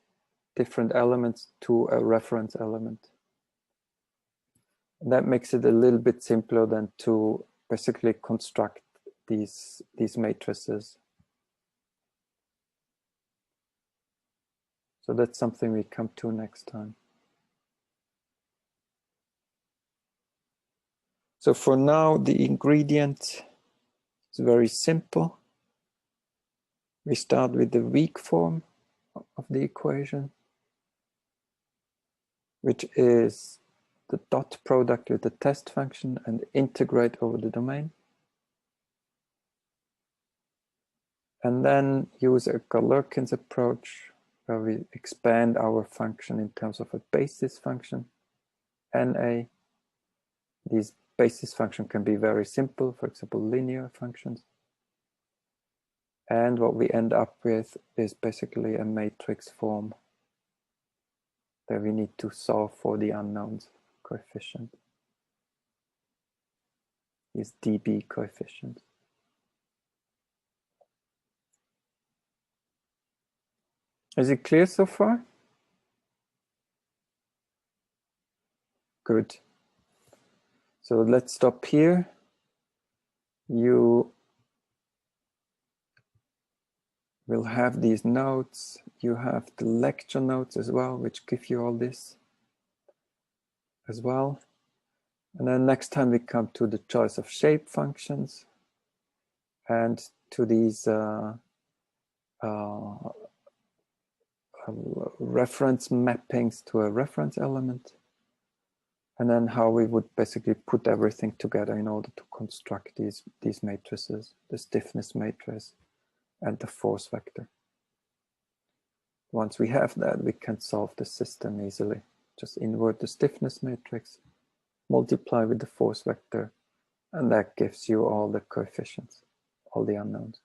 different elements to a reference element. And that makes it a little bit simpler than to basically construct these matrices. So that's something we come to next time. So for now, the ingredient is very simple. We start with the weak form of the equation, which is the dot product with the test function and integrate over the domain. And then use a Galerkin's approach where we expand our function in terms of a basis function, NA. These basis functions can be very simple, for example, linear functions. And what we end up with is basically a matrix form that we need to solve for the unknowns coefficient, these dB coefficients. Is it clear so far? Good. So let's stop here. You we'll have these notes. You have the lecture notes as well, which give you all this as well. And then next time we come to the choice of shape functions and to these reference mappings to a reference element, and then how we would basically put everything together in order to construct these matrices, the stiffness matrix and the force vector. Once we have that, we can solve the system easily. Just invert the stiffness matrix, multiply with the force vector, and that gives you all the coefficients, all the unknowns.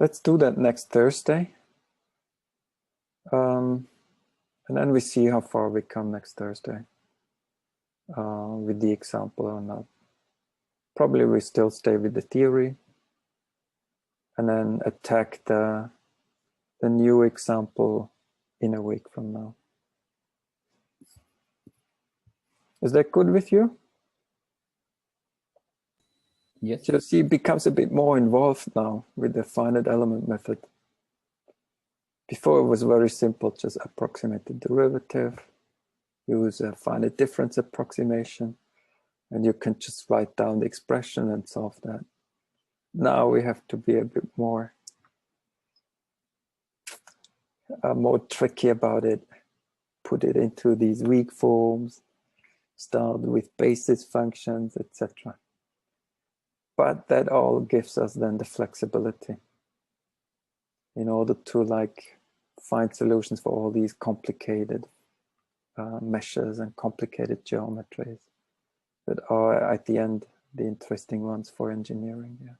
Let's do that next Thursday. And then we see how far we come next Thursday with the example or not. Probably we still stay with the theory and then attack the new example in a week from now. Is that good with you? Yes. So you see, it becomes a bit more involved now with the finite element method. Before it was very simple, just approximate the derivative, use a finite difference approximation, and you can just write down the expression and solve that. Now we have to be a bit more tricky about it, put it into these weak forms, start with basis functions, etc. But that all gives us then the flexibility in order to like find solutions for all these complicated meshes and complicated geometries that are at the end the interesting ones for engineering. Yeah.